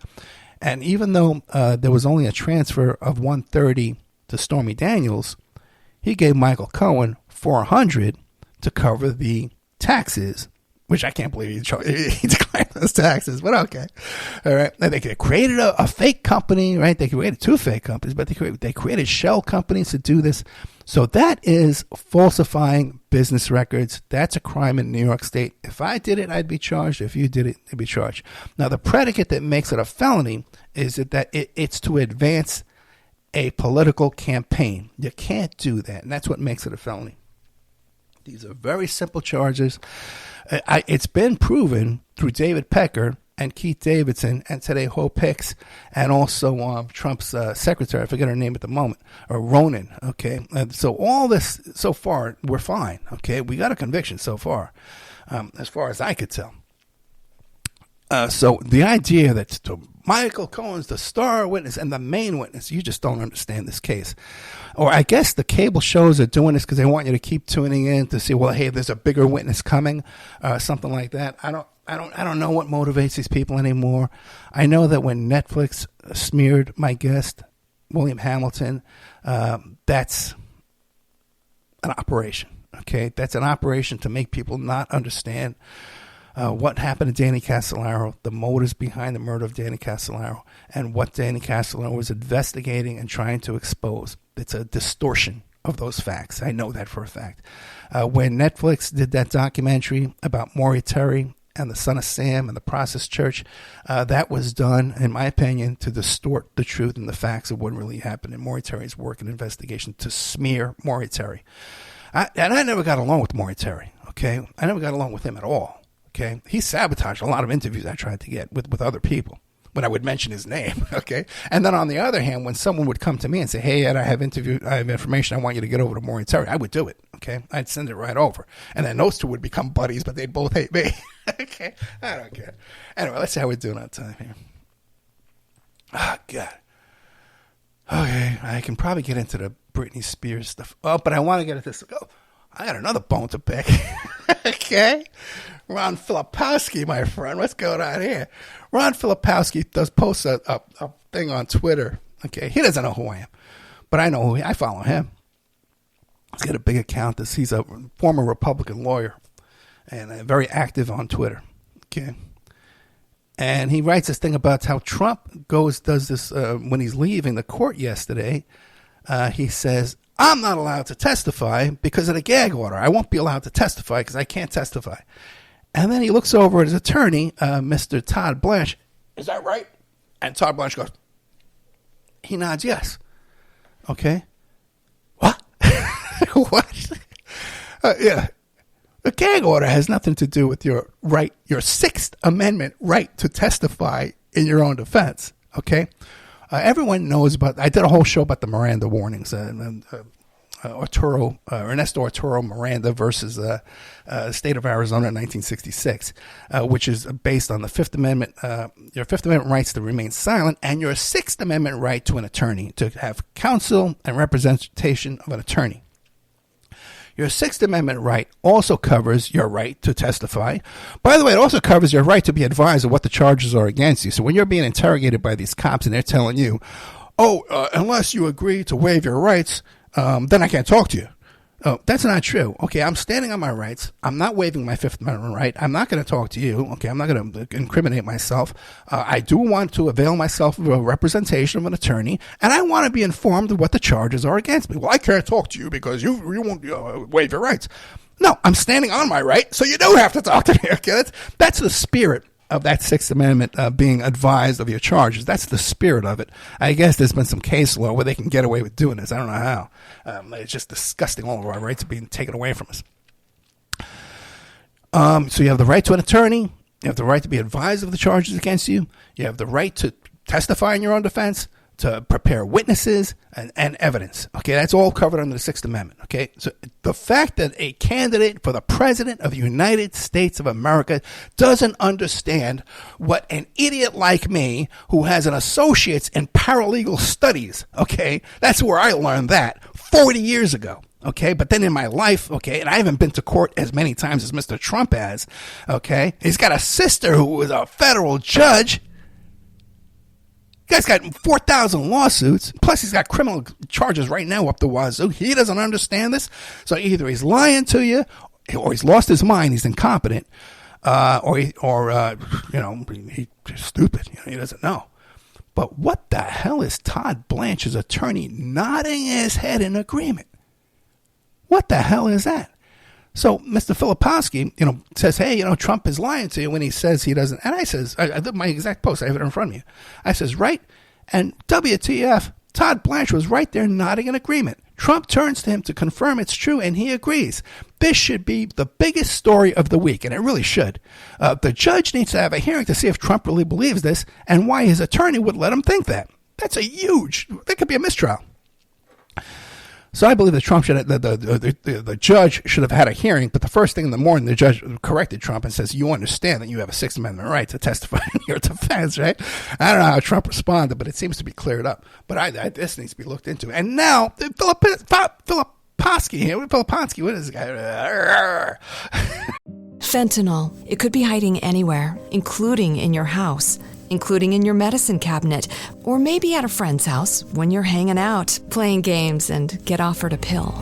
And even though there was only a transfer of $130 to Stormy Daniels, he gave Michael Cohen $400 to cover the taxes, which I can't believe he declared those taxes, but okay. All right. They created a fake company, right? They created two fake companies, but they created shell companies to do this. So that is falsifying business records. That's a crime in New York State. If I did it, I'd be charged. If you did it, I'd be charged. Now, the predicate that makes it a felony is that it's to advance a political campaign. You can't do that, and that's what makes it a felony. These are very simple charges. It's been proven through David Pecker and Keith Davidson and today Hope Hicks and also Trump's secretary, I forget her name at the moment, or Ronan, okay? So all this, so far, we're fine, okay? We got a conviction so far as I could tell. So the idea that Michael Cohen's the star witness and the main witness, you just don't understand this case. Or I guess the cable shows are doing this because they want you to keep tuning in to see, well, hey, there's a bigger witness coming, something like that. I don't know what motivates these people anymore. I know that when Netflix smeared my guest, William Hamilton, that's an operation. Okay, that's an operation to make people not understand what happened to Danny Castellaro, the motives behind the murder of Danny Castellaro, and what Danny Castellaro was investigating and trying to expose. It's a distortion of those facts. I know that for a fact. When Netflix did that documentary about Maury Terry and the Son of Sam and the Process Church, that was done, in my opinion, to distort the truth and the facts of what really happened in Maury Terry's work and investigation to smear Maury Terry. And I never got along with Maury Terry, okay? I never got along with him at all. Okay, he sabotaged a lot of interviews I tried to get with other people when I would mention his name. Okay, and then on the other hand, when someone would come to me and say, "Hey, Ed, I have information. I want you to get over to Maury Terry," I would do it. Okay, I'd send it right over, and then those two would become buddies, but they'd both hate me. Okay, I don't care. Anyway, let's see how we're doing on time here. Oh God. Okay, I can probably get into the Britney Spears stuff. Oh, but I want to get at this. Oh, I got another bone to pick. Okay. Ron Filipowski, my friend. What's going on here? Ron Filipowski does post a thing on Twitter. Okay. He doesn't know who I am, but I know I follow him. He's got a big account. He's a former Republican lawyer and very active on Twitter. Okay. And he writes this thing about how Trump does this when he's leaving the court yesterday. He says, "I'm not allowed to testify because of the gag order. I won't be allowed to testify because I can't testify." And then he looks over at his attorney, Mr. Todd Blanche. "Is that right?" And Todd Blanche goes, he nods yes. Okay. What? What? Yeah. The gag order has nothing to do with your right, your Sixth Amendment right to testify in your own defense. Okay. Everyone knows about, I did a whole show about the Miranda warnings, Ernesto Arturo Miranda versus the state of Arizona in 1966, which is based on the Fifth Amendment, your Fifth Amendment rights to remain silent, and your Sixth Amendment right to an attorney, to have counsel and representation of an attorney. Your Sixth Amendment right also covers your right to testify. By the way, it also covers your right to be advised of what the charges are against you. So when you're being interrogated by these cops and they're telling you, unless you agree to waive your rights, then I can't talk to you. Oh, that's not true. Okay, I'm standing on my rights. I'm not waiving my Fifth Amendment right. I'm not going to talk to you. Okay, I'm not going to incriminate myself. I do want to avail myself of a representation of an attorney, and I want to be informed of what the charges are against me. Well, I can't talk to you because you won't waive your rights. No, I'm standing on my right, so you do have to talk to me. Okay, that's the spirit of that Sixth Amendment being advised of your charges. That's the spirit of it. I guess there's been some case law where they can get away with doing this. I don't know how. It's just disgusting. All of our rights are being taken away from us. So you have the right to an attorney. You have the right to be advised of the charges against you. You have the right to testify in your own defense, to prepare witnesses and evidence. Okay, that's all covered under the Sixth Amendment. Okay, so the fact that a candidate for the president of the United States of America doesn't understand what an idiot like me, who has an associate's in paralegal studies, okay, that's where I learned that 40 years ago. Okay, but then in my life, okay, and I haven't been to court as many times as Mr. Trump has, okay, he's got a sister who was a federal judge. Guy's got 4,000 lawsuits, plus he's got criminal charges right now up the wazoo. He doesn't understand this, so either he's lying to you, or he's lost his mind, he's incompetent, or he's stupid, he doesn't know. But what the hell is Todd Blanche's attorney nodding his head in agreement? What the hell is that? So Mr. Filipowski, says, hey, Trump is lying to you when he says he doesn't. And I says, I did my exact post. I have it in front of me. I says, right. And WTF, Todd Blanche was right there nodding in agreement. Trump turns to him to confirm it's true, and he agrees. This should be the biggest story of the week, and it really should. The judge needs to have a hearing to see if Trump really believes this and why his attorney would let him think that. That could be a mistrial. So I believe that Trump the judge should have had a hearing, but the first thing in the morning, the judge corrected Trump and says, you understand that you have a Sixth Amendment right to testify in your defense, right? I don't know how Trump responded, but it seems to be cleared up. But this needs to be looked into. And now, Filipowski here, what is this guy? Fentanyl. It could be hiding anywhere, including in your house, including in your medicine cabinet, or maybe at a friend's house when you're hanging out, playing games, and get offered a pill.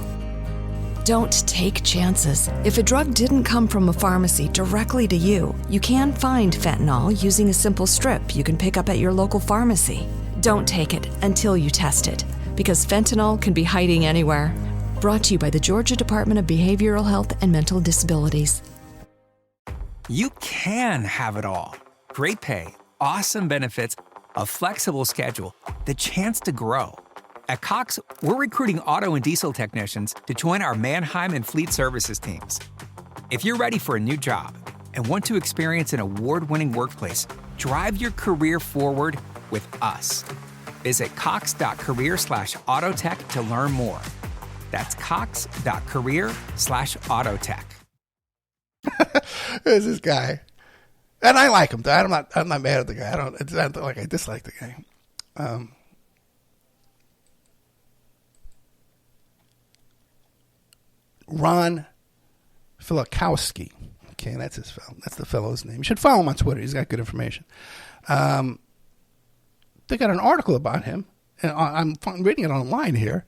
Don't take chances. If a drug didn't come from a pharmacy directly to you, you can find fentanyl using a simple strip you can pick up at your local pharmacy. Don't take it until you test it, because fentanyl can be hiding anywhere. Brought to you by the Georgia Department of Behavioral Health and Mental Disabilities. You can have it all. Great pay, awesome benefits, a flexible schedule, the chance to grow. At Cox, we're recruiting auto and diesel technicians to join our Mannheim and Fleet Services teams. If you're ready for a new job and want to experience an award-winning workplace, drive your career forward with us. Visit cox.career/autotech to learn more. That's cox.career/autotech. There's this guy. And I like him. I'm not mad at the guy. It's not like I dislike the guy. Ron Filipowski. Okay, that's the fellow's name. You should follow him on Twitter. He's got good information. They got an article about him, and I'm reading it online here.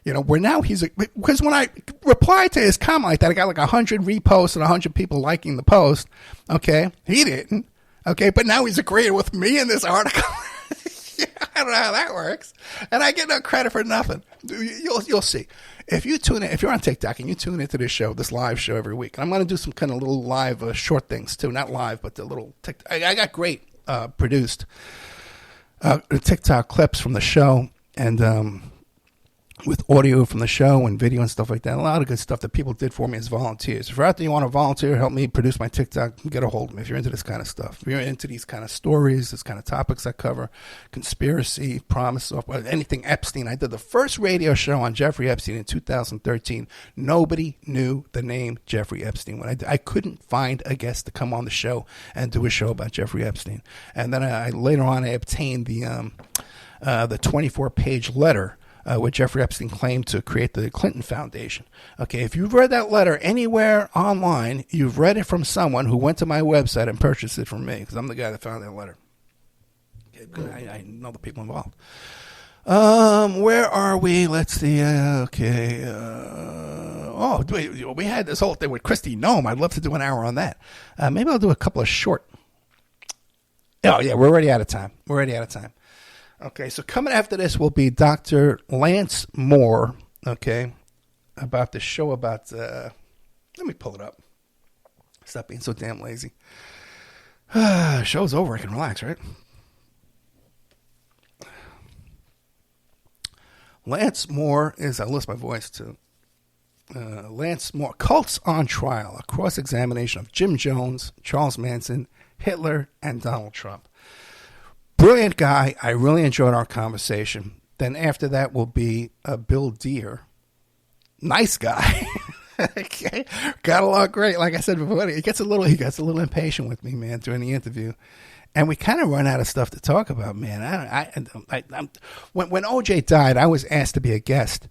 Where now because when I replied to his comment like that, I got like 100 reposts and 100 people liking the post. Okay, he didn't. Okay, but now he's agreeing with me in this article. I don't know how that works, and I get no credit for nothing. You'll see if you tune in. If you're on TikTok and you tune into this live show every week, and I'm going to do some kind of little live short things too, not live, but the little TikTok. I got great produced TikTok clips from the show and. With audio from the show and video and stuff like that. A lot of good stuff that people did for me as volunteers. If you're out there, you want to volunteer, help me produce my TikTok, get a hold of me if you're into this kind of stuff. If you're into these kind of stories, this kind of topics I cover, conspiracy, promise, anything Epstein. I did the first radio show on Jeffrey Epstein in 2013. Nobody knew the name Jeffrey Epstein. When I couldn't find a guest to come on the show and do a show about Jeffrey Epstein. And then later on I obtained the 24-page letter where Jeffrey Epstein claimed to create the Clinton Foundation. Okay, if you've read that letter anywhere online, you've read it from someone who went to my website and purchased it from me, because I'm the guy that found that letter. Okay, I know the people involved. Where are we? Let's see. Okay. We had this whole thing with Kristi Noem. I'd love to do an hour on that. Maybe I'll do a couple of short. Oh, yeah, we're already out of time. Okay, so coming after this will be Dr. Lance Moore, okay, about the show about, let me pull it up. Stop being so damn lazy. Show's over, I can relax, right? Lance Moore I lost my voice too. Lance Moore, Cults on Trial, a cross-examination of Jim Jones, Charles Manson, Hitler, and Donald Trump. Brilliant guy. I really enjoyed our conversation. Then after that will be Bill Deere. Nice guy. Okay. Got along great. Like I said before, he gets a little impatient with me, man, during the interview. And we kind of run out of stuff to talk about, man. When OJ died, I was asked to be a guest.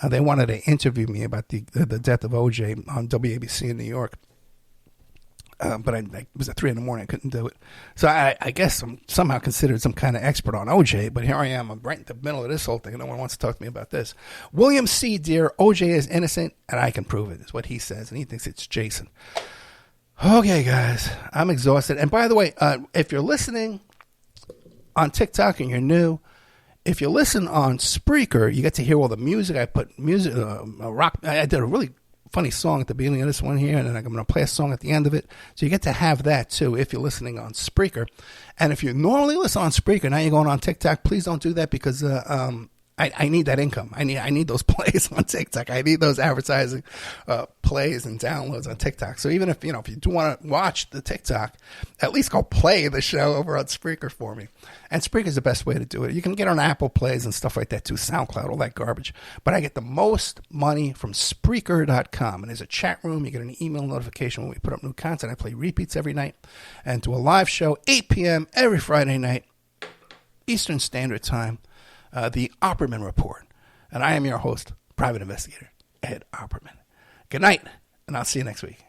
They wanted to interview me about the death of OJ on WABC in New York. But it was at 3 a.m. I couldn't do it. So I guess I'm somehow considered some kind of expert on OJ, but here I am. I'm right in the middle of this whole thing, and no one wants to talk to me about this. William C. Deere, OJ is innocent, and I can prove it, is what he says, and he thinks it's Jason. Okay, guys, I'm exhausted. And by the way, if you're listening on TikTok and you're new, if you listen on Spreaker, you get to hear all the music. I put music, rock. I did a really funny song at the beginning of this one here, and then I'm going to play a song at the end of it. So you get to have that, too, if you're listening on Spreaker. And if you normally listen on Spreaker, now you're going on TikTok, please don't do that because I need that income. I need those plays on TikTok. I need those advertising plays and downloads on TikTok. So even if you do want to watch the TikTok, at least go play the show over on Spreaker for me. And Spreaker is the best way to do it. You can get on Apple Plays and stuff like that too, SoundCloud, all that garbage. But I get the most money from Spreaker.com. And there's a chat room. You get an email notification when we put up new content. I play repeats every night and do a live show 8 p.m. every Friday night, Eastern Standard Time. The Opperman Report. And I am your host, private investigator, Ed Opperman. Good night, and I'll see you next week.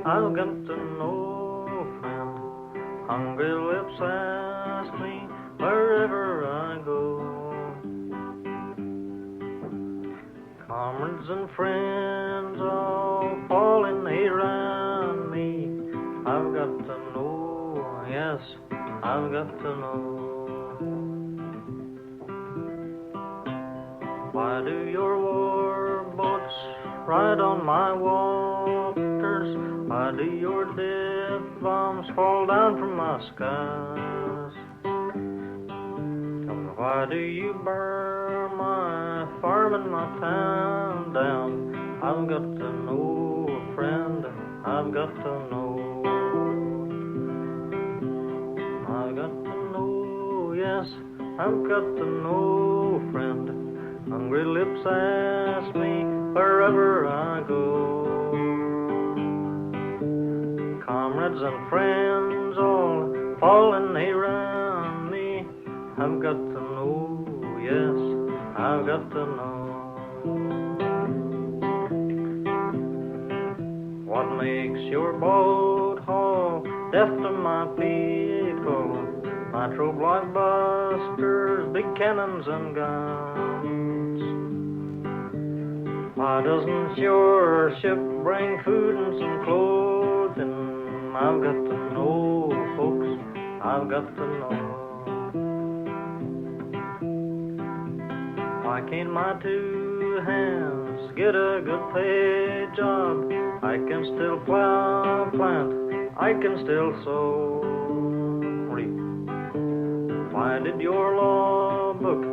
I've got to know, friend. Hungry lips ask me wherever I go. Comrades and friends all falling around me. I've got to know, yes, I've got to know. Why do your war boats ride on my waters? Why do your death bombs fall down from my skies? Tell me, why do you burn my farm and my town down? I've got to know, friend, I've got to know. I've got to know, yes, I've got to know, friend. Hungry lips ask me wherever I go. Comrades and friends all falling around me. I've got to know, yes, I've got to know. What makes your boat haul death to my people? Nitro blockbusters, big cannons and guns. Why doesn't your ship bring food and some clothing? I've got to know, folks, I've got to know. Why can't my two hands get a good paid job? I can still plow, plant, I can still sow, reap. Why did your law book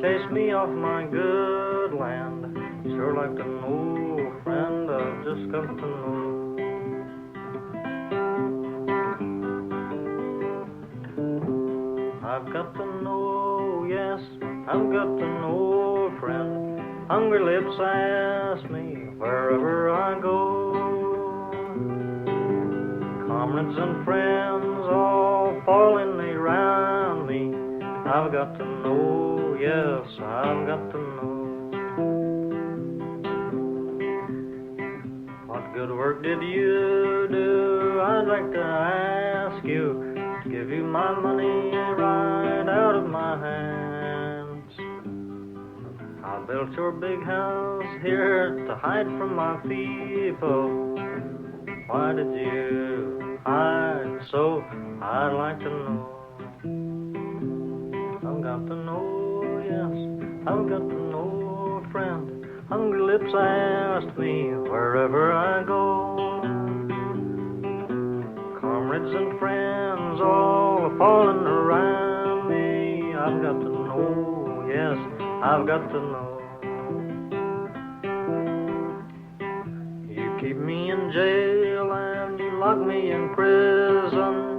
chase me off my good land? Sure like to know, friend, I've just got to know. I've got to know, yes, I've got to know, friend. Hungry lips ask me wherever I go. Comrades and friends all falling around me. I've got to know, yes, I've got to know. What good work did you do? I'd like to ask you. Give you my money right out of my hands. I built your big house here to hide from my people. Why did you hide so? I'd like to know. I've got to know, yes, I've got to know a friend. Hungry lips ask me wherever I go. Comrades and friends all falling around me. I've got to know, yes, I've got to know. You keep me in jail and you lock me in prison.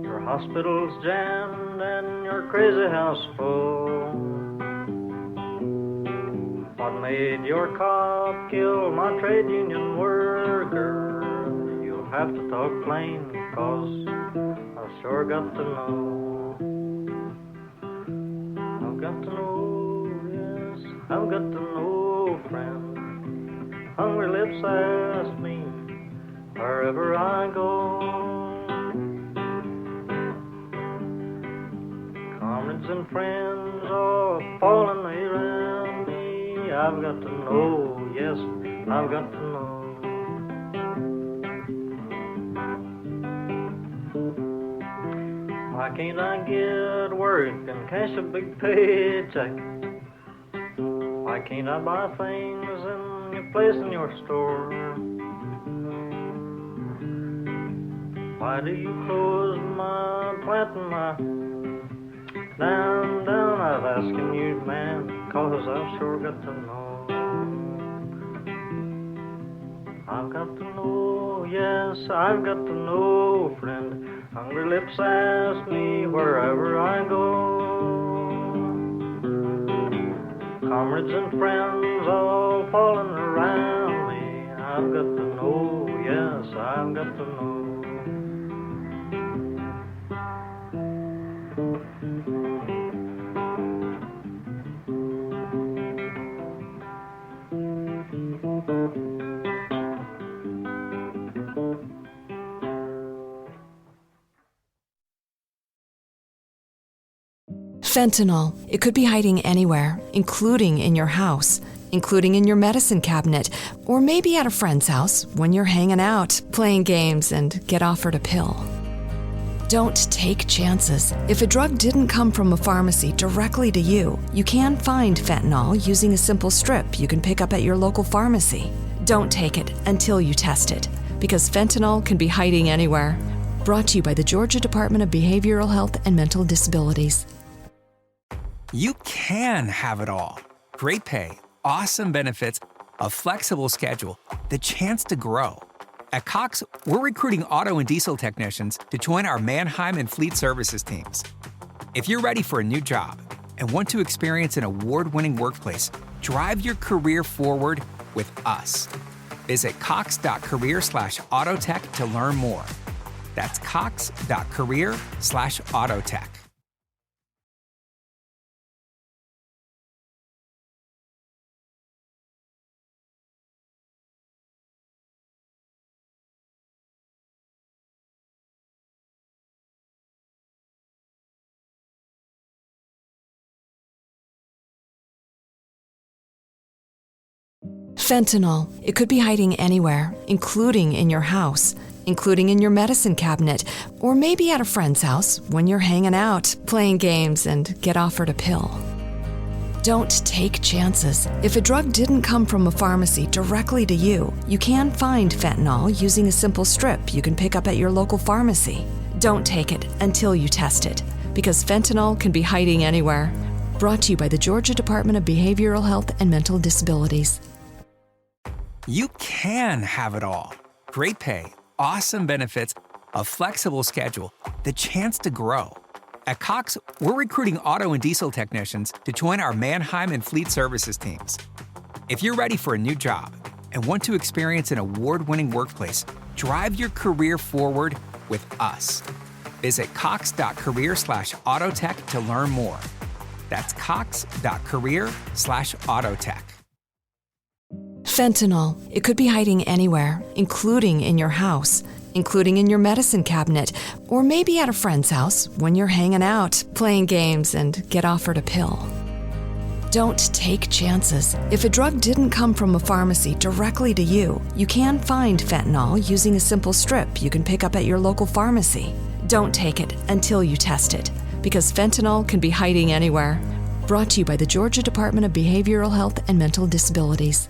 Your hospital's jammed and your crazy house full. What made your cop kill my trade union worker? You'll have to talk plain, 'cause I sure got to know. I've got to know, yes, I've got to know, friend. Hungry lips ask me wherever I go. Comrades and friends all falling around me. I've got to know, yes, I've got to know. Why can't I get work and cash a big paycheck? Why can't I buy things in your place in your store? Why do you close my plant and my down, I've asking you, man, 'cause I've sure got to know. I've got to know, yes, I've got to know, friend. Hungry lips ask me wherever I go. Comrades and friends all falling around me. I've got to know, yes, I've got to know. Fentanyl. It could be hiding anywhere, including in your house, including in your medicine cabinet, or maybe at a friend's house when you're hanging out, playing games, and get offered a pill. Don't take chances. If a drug didn't come from a pharmacy directly to you, you can find fentanyl using a simple strip you can pick up at your local pharmacy. Don't take it until you test it, because fentanyl can be hiding anywhere. Brought to you by the Georgia Department of Behavioral Health and Mental Disabilities. You can have it all. Great pay, awesome benefits, a flexible schedule, the chance to grow. At Cox, we're recruiting auto and diesel technicians to join our Mannheim and Fleet Services teams. If you're ready for a new job and want to experience an award-winning workplace, drive your career forward with us. Visit cox.career/autotech to learn more. That's cox.career/autotech. Fentanyl. It could be hiding anywhere, including in your house, including in your medicine cabinet, or maybe at a friend's house when you're hanging out, playing games, and get offered a pill. Don't take chances. If a drug didn't come from a pharmacy directly to you, you can find fentanyl using a simple strip you can pick up at your local pharmacy. Don't take it until you test it, because fentanyl can be hiding anywhere. Brought to you by the Georgia Department of Behavioral Health and Mental Disabilities. You can have it all. Great pay, awesome benefits, a flexible schedule, the chance to grow. At Cox, we're recruiting auto and diesel technicians to join our Mannheim and Fleet Services teams. If you're ready for a new job and want to experience an award-winning workplace, drive your career forward with us. Visit cox.career/autotech to learn more. That's cox.career/autotech. Fentanyl. It could be hiding anywhere, including in your house, including in your medicine cabinet, or maybe at a friend's house when you're hanging out, playing games, and get offered a pill. Don't take chances. If a drug didn't come from a pharmacy directly to you, you can find fentanyl using a simple strip you can pick up at your local pharmacy. Don't take it until you test it, because fentanyl can be hiding anywhere. Brought to you by the Georgia Department of Behavioral Health and Mental Disabilities.